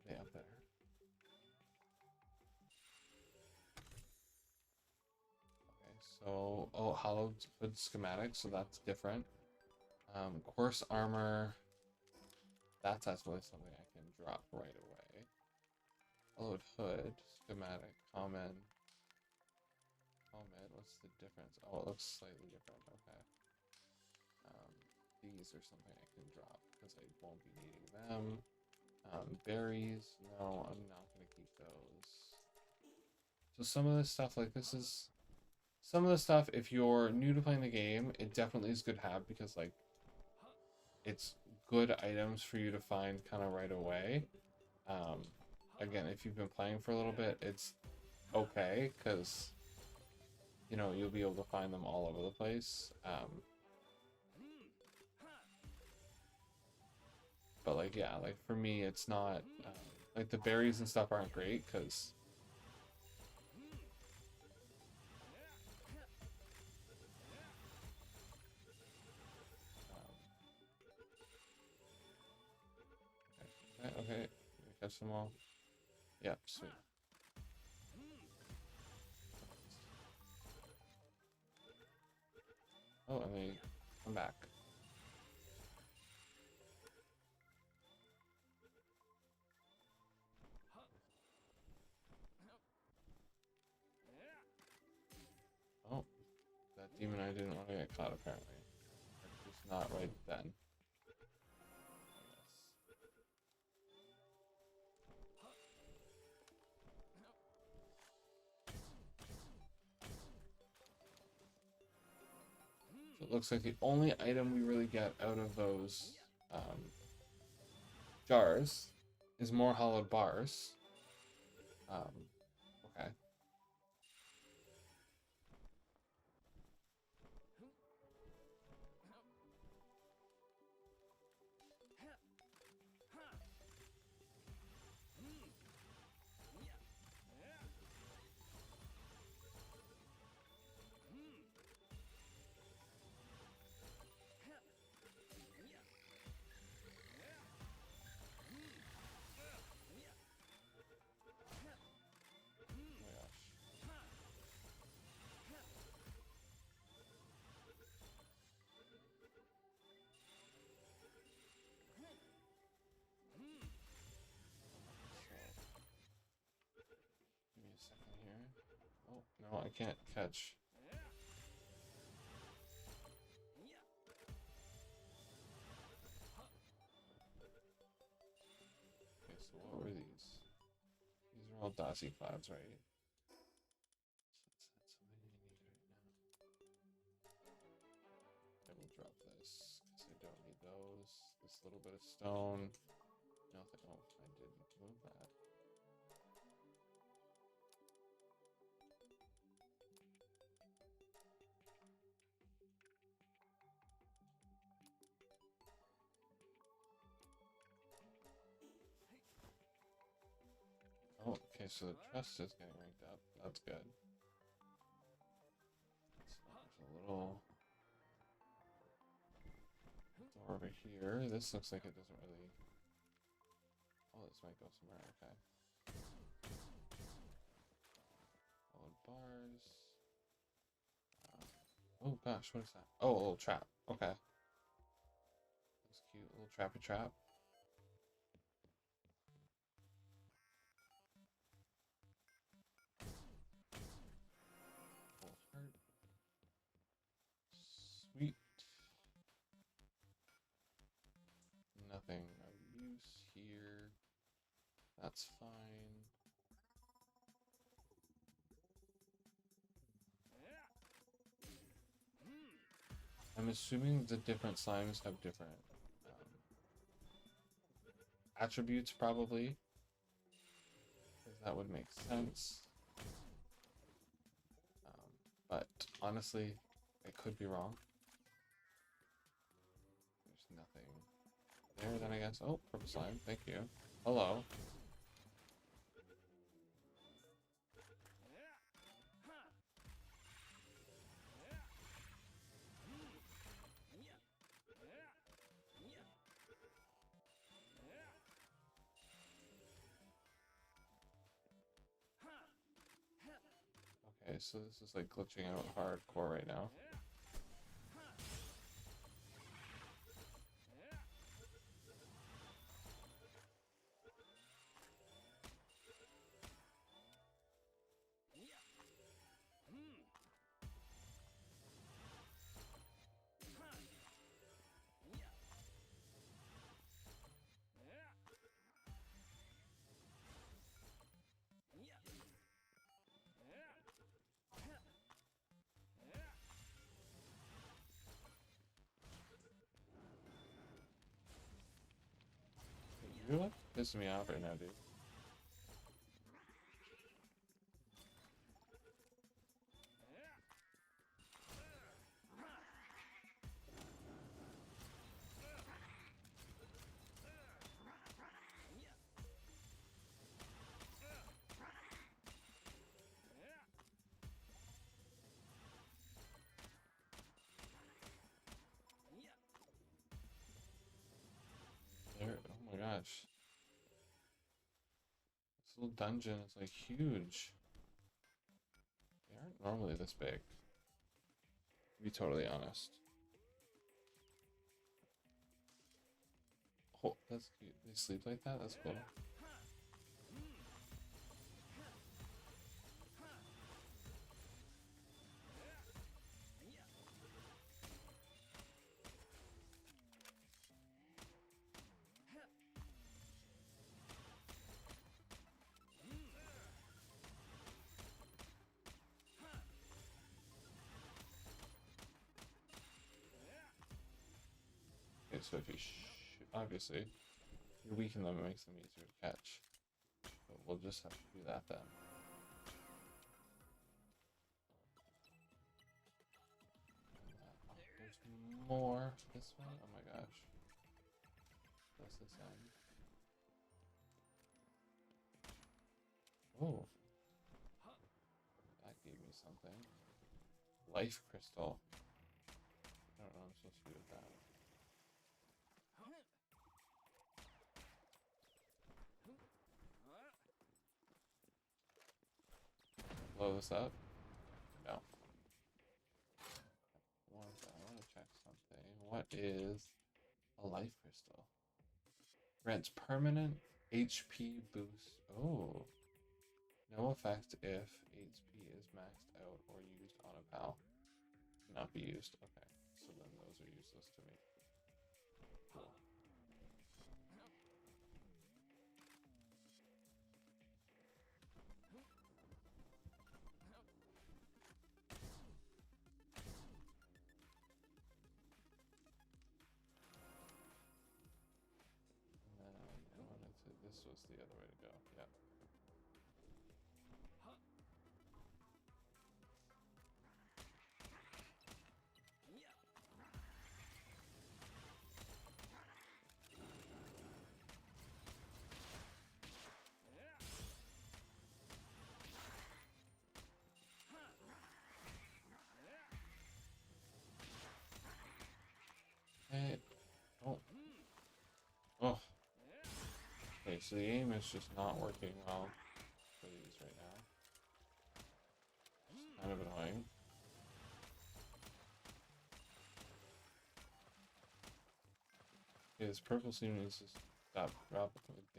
Way up there. Okay, so, oh, hollowed hood schematic, so that's different. Course armor, that's actually something I can drop right away. Hollowed hood, schematic, common. What's the difference? Oh, it looks slightly different, okay. These are something I can drop because I won't be needing them. Berries, no, I'm not gonna keep those. So some of this stuff, like this is some of the stuff, if you're new to playing the game, it definitely is good to have because like it's good items for you to find kind of right away. Again, if you've been playing for a little bit, it's okay because you know you'll be able to find them all over the place. But like, yeah, like for me, it's not like the berries and stuff aren't great because okay, catch them all. Yep, sweet. Oh, and they come back. Oh, that demon eye didn't want to get caught apparently. Or just not right then. looks like the only item we really get out of those jars is more hollowed bars. Okay. Give me a second here. Oh, no, I can't catch. Okay, so what were these? These are all Daisy clouds, right? So that's something I need right now. I will drop this because I don't need those. This little bit of stone. Nothing. Oh, I didn't move that. Oh, okay, so the chest is getting ranked up. That's good. So there's a little door over here. This looks like it doesn't really... Oh, this might go somewhere. Okay. Load bars. Oh gosh, what is that? Oh, a little trap. Okay. That's cute. A little trappy trap. Full heart. Sweet. Nothing of use here. That's fine. I'm assuming the different slimes have different attributes, probably. Because that would make sense. But honestly, I could be wrong. There's nothing there, then I guess. Oh, purple slime. Thank you. Hello. Okay, so this is like glitching out hardcore right now. You're like pissing me off right now, dude. There, oh my gosh. This little dungeon is like huge. They aren't normally this big, to be totally honest. Oh, that's cute. They sleep like that? That's cool. Okay, so if you obviously you weaken them, it makes them easier to catch. But we'll just have to do that then. There's more this way. Oh my gosh. What's this end? Oh, that gave me something. Life crystal. I don't know what I'm supposed to do with that. Blow this up? No. I want to check something. What is a life crystal? Grants permanent HP boost. Oh. No effect if HP is maxed out or used on a pal. Cannot be used. Okay. So then those are useless to me. Cool. This was the other way to go. Yeah. Hey. Oh. Oh. Okay, so the aim is just not working well for these right now. It's kind of annoying. Okay, this purple seam needs to stop, drop,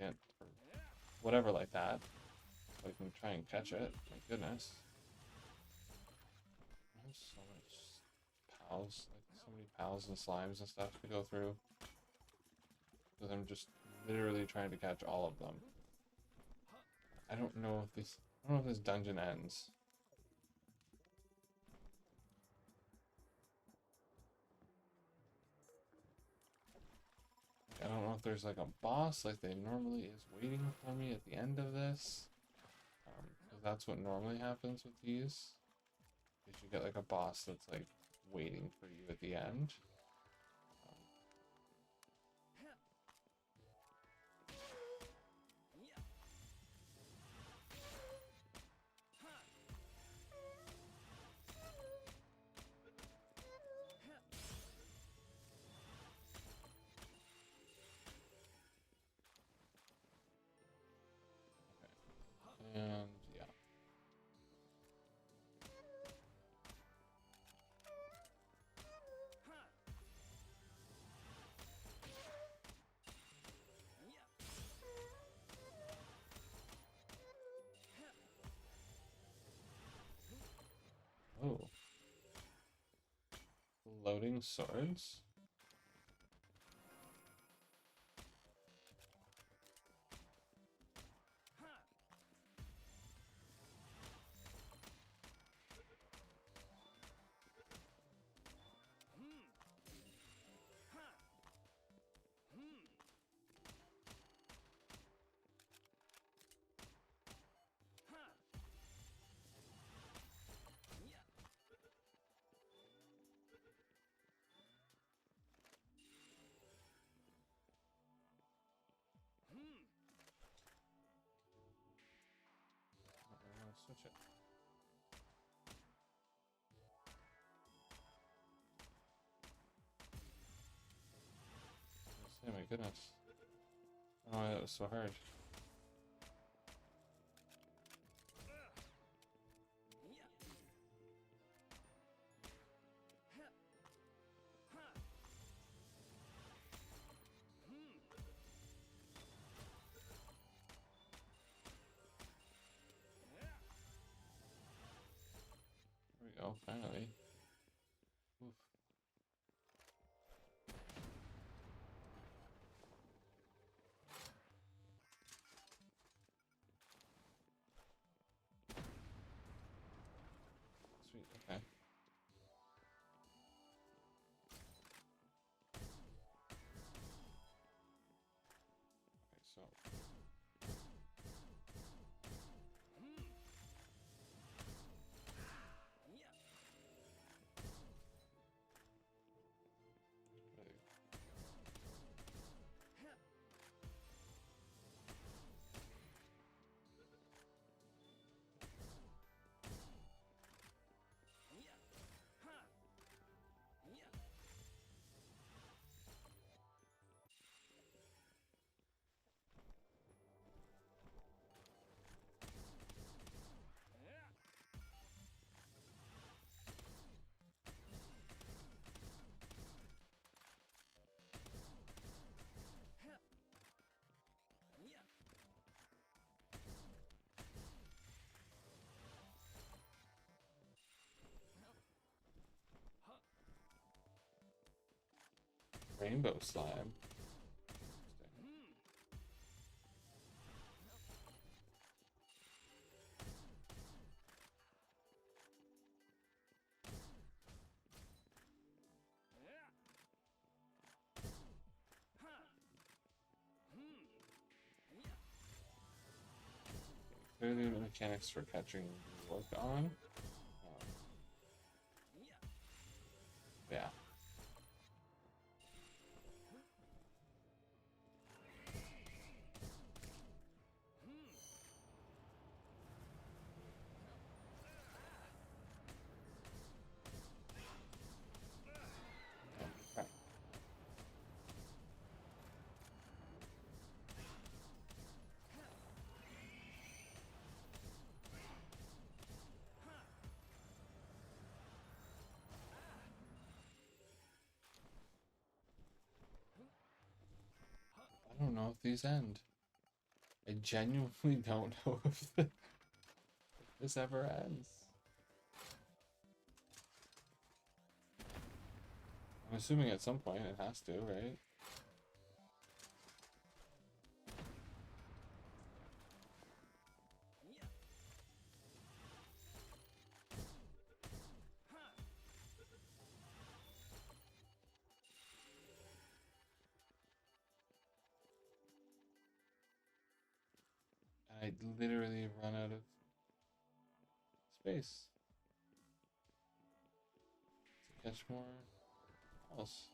or whatever like that. So I can try and catch it. My goodness. I have so much pals, like so many pals and slimes and stuff to go through. Because I'm just literally trying to catch all of them. I don't know if this dungeon ends. I don't know if there's like a boss like they normally is waiting for me at the end of this. Because that's what normally happens with these. Is you get like a boss that's like waiting for you at the end. And yeah. Oh. Loading swords. Switch it. Oh my goodness. Oh, that was so hard. There we go, finally. Oof. Sweet, okay. Rainbow slime. Clearly the mechanics for catching work on. Yeah. Okay. I don't know if these end. I genuinely don't know if this ever ends. I'm assuming at some point it has to, right? I literally run out of space to catch more else.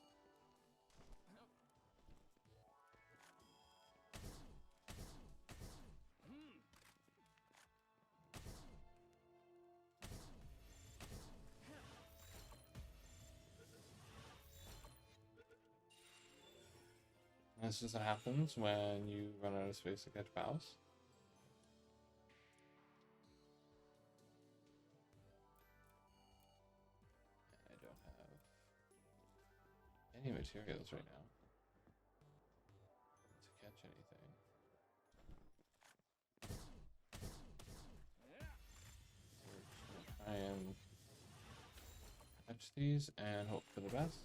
And this just happens when you run out of space to catch mouse. I don't have any materials right now to catch anything. So we're just gonna try and catch these and hope for the best.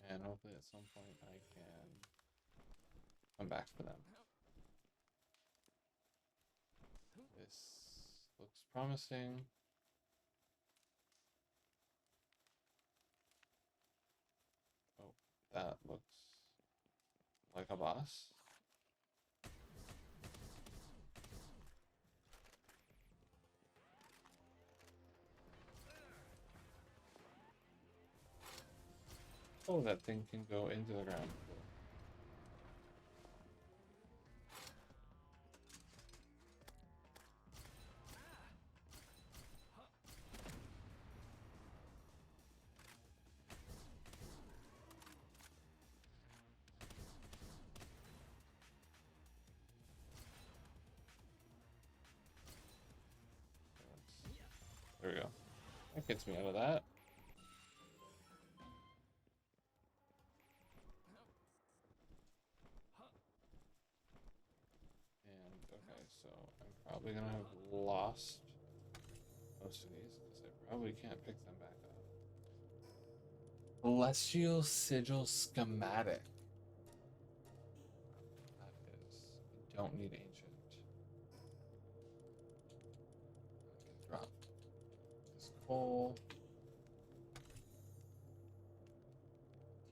And hopefully at some point I can come back for them. This looks promising. Oh, that looks like a boss. Oh, that thing can go into the ground. There we go. That gets me out of that. And okay, so I'm probably gonna have lost most of these because I probably can't pick them back up. Celestial Sigil Schematic. That is. I don't need ancient. I can drop this coal.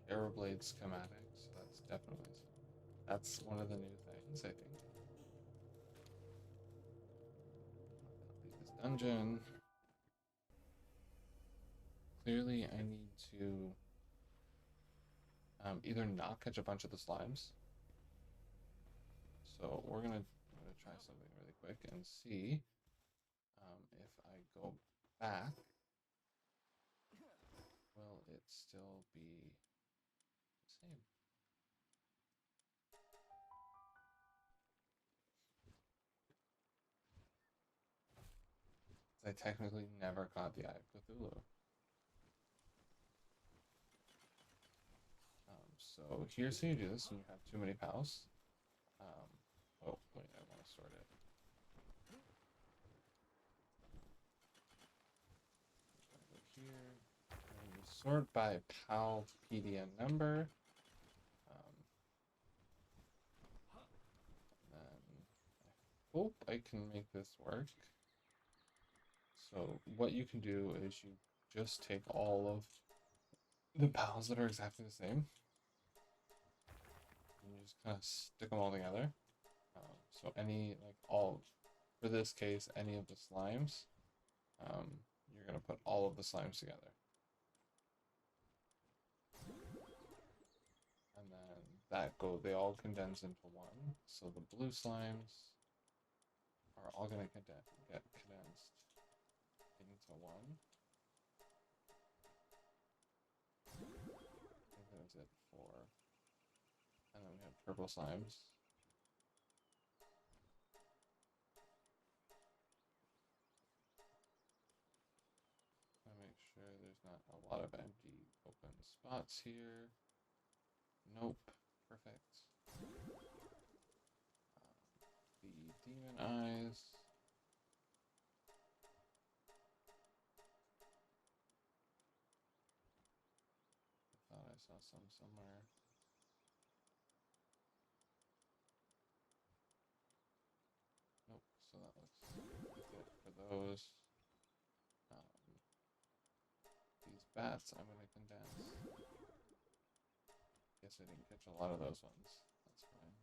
Terrorblade Schematic. So that's one of the new things, I think. Leave this dungeon. Clearly, I need to either not catch a bunch of the slimes. So I'm gonna try something really quick and see if I go back, will it still be the same? I technically never caught the Eye of Cthulhu. So here's how you do this when you have too many pals. Oh, wait, I want to sort it. Go here. sort by PAL PDN number. And then I hope I can make this work. So what you can do is you just take all of the PALs that are exactly the same, and you just kind of stick them all together. So any, like all, for this case, any of the slimes, you're gonna put all of the slimes together. And then they all condense into one. So the blue slimes are all gonna get condensed into one. I think that's it for, and then we have purple slimes. I make sure there's not a lot of empty open spots here. Nope, perfect. The demon eyes. I thought I saw some somewhere. Nope, so that looks like it for those. These bats I'm gonna condense. Guess I didn't catch a lot of those ones. That's fine.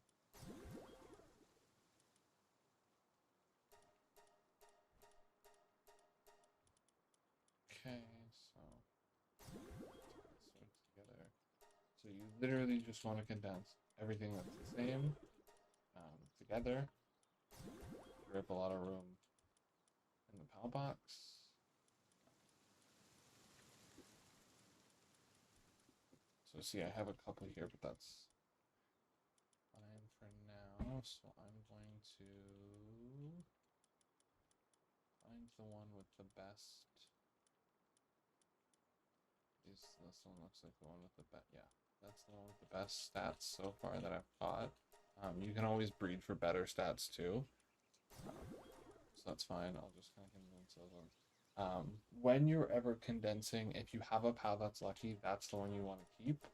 Okay, so let's sort together. So you literally just want to condense everything that's the same together. Rip a lot of room in the PAL box. So see, I have a couple here, but that's fine for now. So I'm going to find the one with the best. This one looks like the one with the best. Yeah, that's the one with the best stats so far that I've caught. You can always breed for better stats too. So that's fine. I'll just kind of condense those ones. When you're ever condensing, if you have a PAL that's lucky, that's the one you want to keep.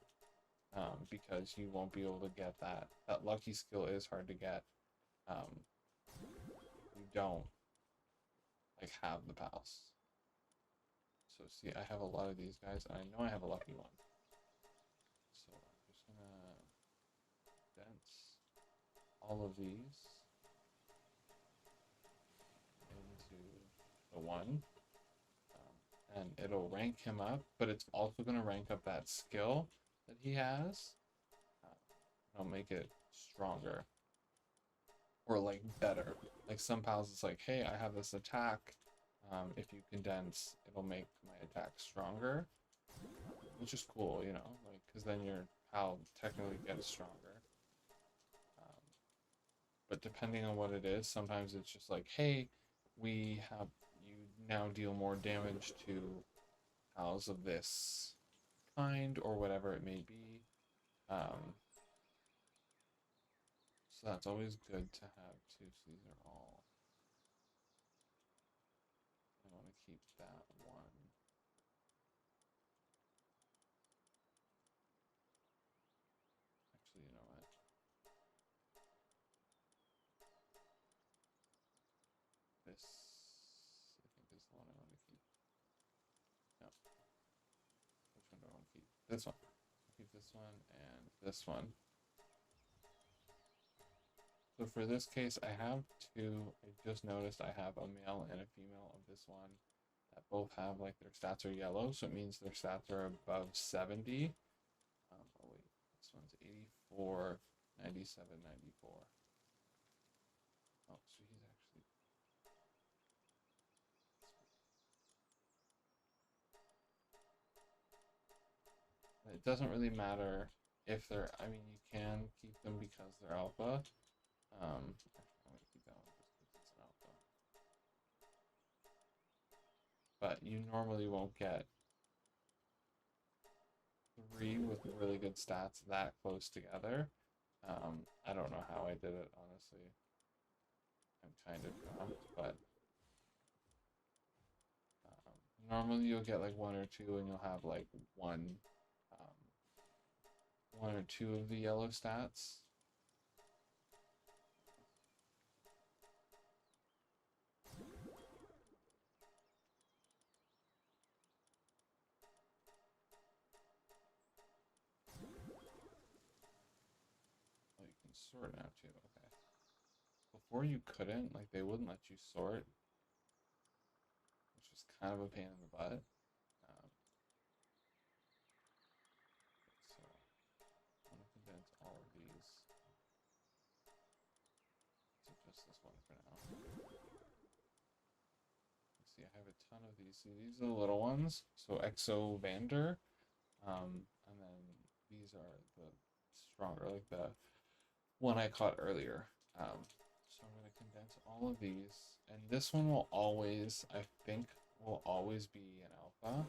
Because you won't be able to get that. That lucky skill is hard to get. You don't like have the PALs. So see, I have a lot of these guys, and I know I have a lucky one. So I'm just gonna condense all of these into the one. And it'll rank him up, but it's also going to rank up that skill that he has. It'll make it stronger or like better. Like some pals, it's like, hey, I have this attack. If you condense, it'll make my attack stronger, which is cool, you know, like because then your pal technically gets stronger. But depending on what it is, sometimes it's just like, hey, we have you now deal more damage to pals of this kind or whatever it may be. So that's always good to have too. So these are all. I want to keep that one. Actually, you know what? This, I think, is the one I want to keep. No. Which one do I want to keep? This one. I'll keep this one and this one. So for this case, I have two. I just noticed I have a male and a female of this one that both have like their stats are yellow, so it means their stats are above 70. Oh wait, this one's 84, 97, 94. Oh, so he's actually. It doesn't really matter if they're. I mean, you can keep them because they're alpha. Actually, I'm gonna keep that one just because it's an alpha. But you normally won't get three with really good stats that close together. I don't know how I did it, honestly. I'm kind of dumb, but Normally you'll get like one or two, and you'll have like um, one or two of the yellow stats. Oh, you can sort now too. Okay. Before you couldn't, like they wouldn't let you sort, which was kind of a pain in the butt. So I'm gonna condense all of these to just this one for now. Let's see, I have a ton of these. See, these are the little ones. So Exo Vander. And then these are the stronger, like the one I caught earlier. So I'm going to condense all of these. And this one will always, I think, will always be an alpha.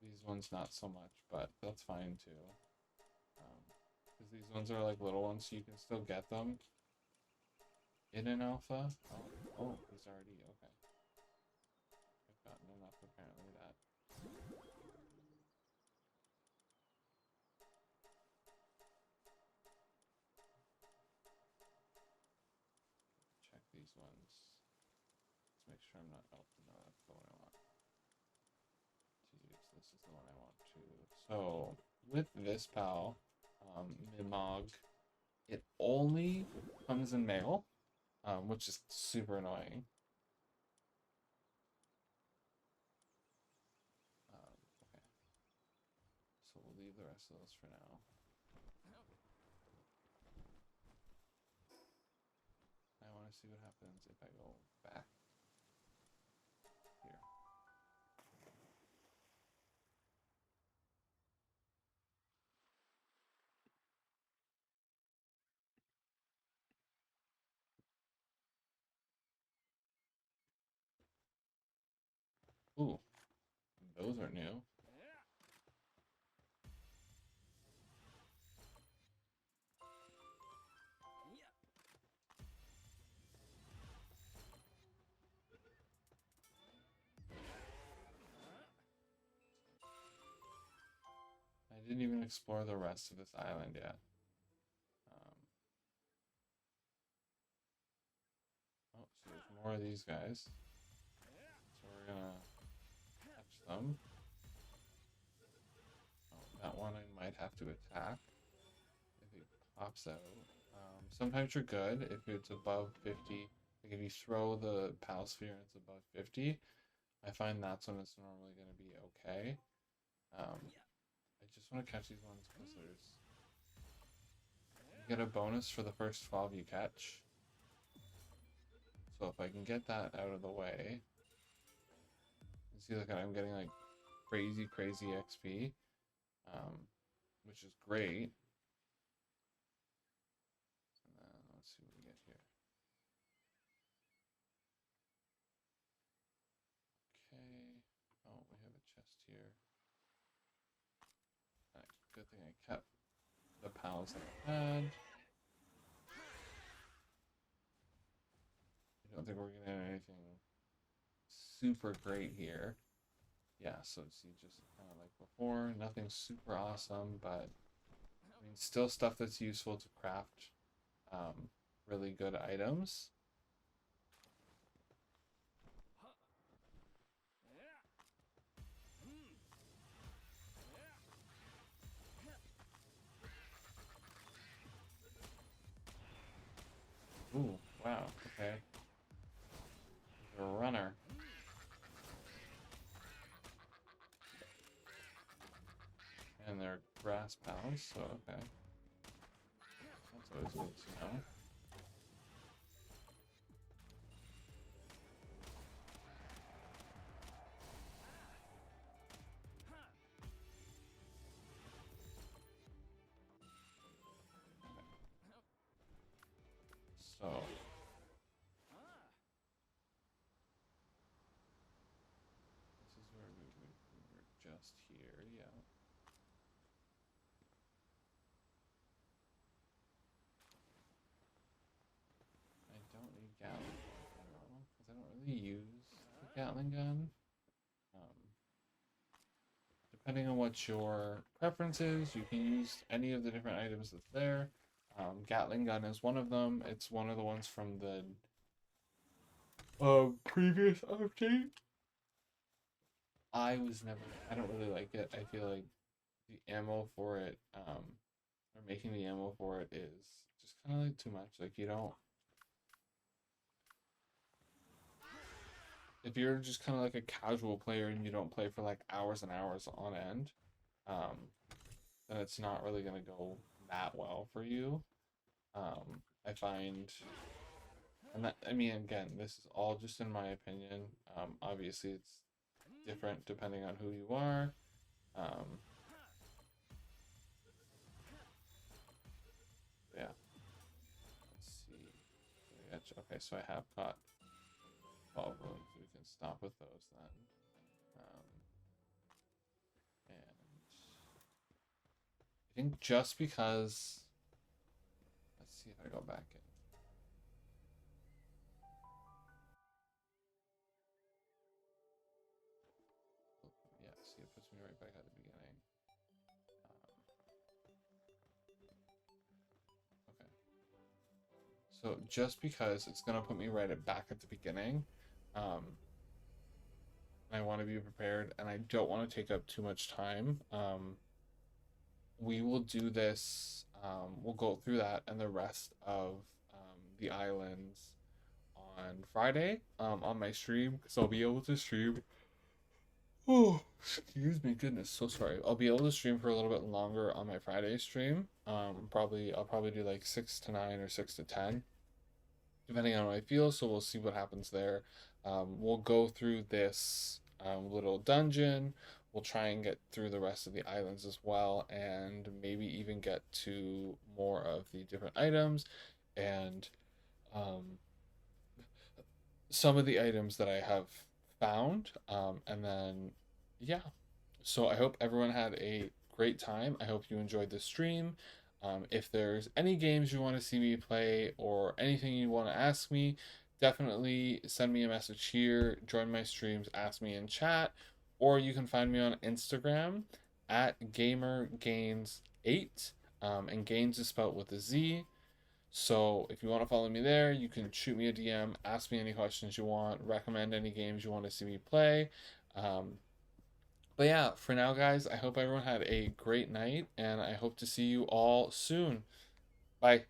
These ones not so much, but that's fine too. Because these ones are like little ones, so you can still get them in an alpha. Oh, he's already, okay. I've gotten enough apparently that. Check these ones. Let's make sure I'm not, oh, no, that's the one I want to use. This is the one I want to. So, with this pal, Mimog, it only comes in male, which is super annoying. Okay. So we'll leave the rest of those for now. I want to see what happens if I go back here. Ooh, those are new. I didn't even explore the rest of this island yet. Oh, so there's more of these guys. So we're gonna catch them. Oh, that one I might have to attack if he pops out. Sometimes you're good if it's above 50. Like if you throw the pal sphere and it's above 50, I find that's when it's normally going to be okay. I just want to catch these ones because you get a bonus for the first 12 you catch. So if I can get that out of the way, you see, look, I'm getting like crazy XP, which is great. And then let's see what we get here. Okay. Oh, we have a chest here. Alright, good thing I kept the pals that I had. I don't think we're getting anything super great here. Yeah, so see, just kind of like before, nothing super awesome, but I mean, still stuff that's useful to craft really good items. Ooh, wow, okay. There's a runner. And they're grass pals, so okay. That's always good to know. So this is where we were just here, yeah. I don't need gallons because I don't really use the Gatling gun. Um, Depending on what your preference is, you can use any of the different items that's there. Gatling gun is one of them. It's one of the ones from the previous update. I don't really like it. I feel like the ammo for it, or making the ammo for it is just kind of like too much. Like, you don't, if you're just kind of like a casual player and you don't play for like hours and hours on end, um, then it's not really gonna go that well for you. I find, and that, I mean, again, this is all just in my opinion. Obviously, it's different depending on who you are. Um, yeah, let's see. Okay, so I have got 12 rooms. We can stop with those then. And I think just because, let's see if I go back in. Yeah, see, it puts me right back at the beginning. Okay. So just because it's gonna put me back at the beginning, um, I want to be prepared, and I don't want to take up too much time. We will do this. We'll go through that and the rest of the islands on Friday on my stream, because I'll be able to stream. Oh, excuse me, goodness, so sorry. I'll be able to stream for a little bit longer on my Friday stream. I'll probably do like 6 to 9 or 6 to 10, depending on how I feel. So we'll see what happens there. We'll go through this little dungeon. We'll try and get through the rest of the islands as well, and maybe even get to more of the different items and um, some of the items that I have found. And then, yeah. So I hope everyone had a great time. I hope you enjoyed the stream. If there's any games you want to see me play or anything you want to ask me, definitely send me a message here, join my streams, ask me in chat, or you can find me on Instagram at GamerGains8. And Gains is spelled with a Z. So if you want to follow me there, you can shoot me a DM, ask me any questions you want, recommend any games you want to see me play. Um, but yeah, for now, guys, I hope everyone had a great night, and I hope to see you all soon. Bye.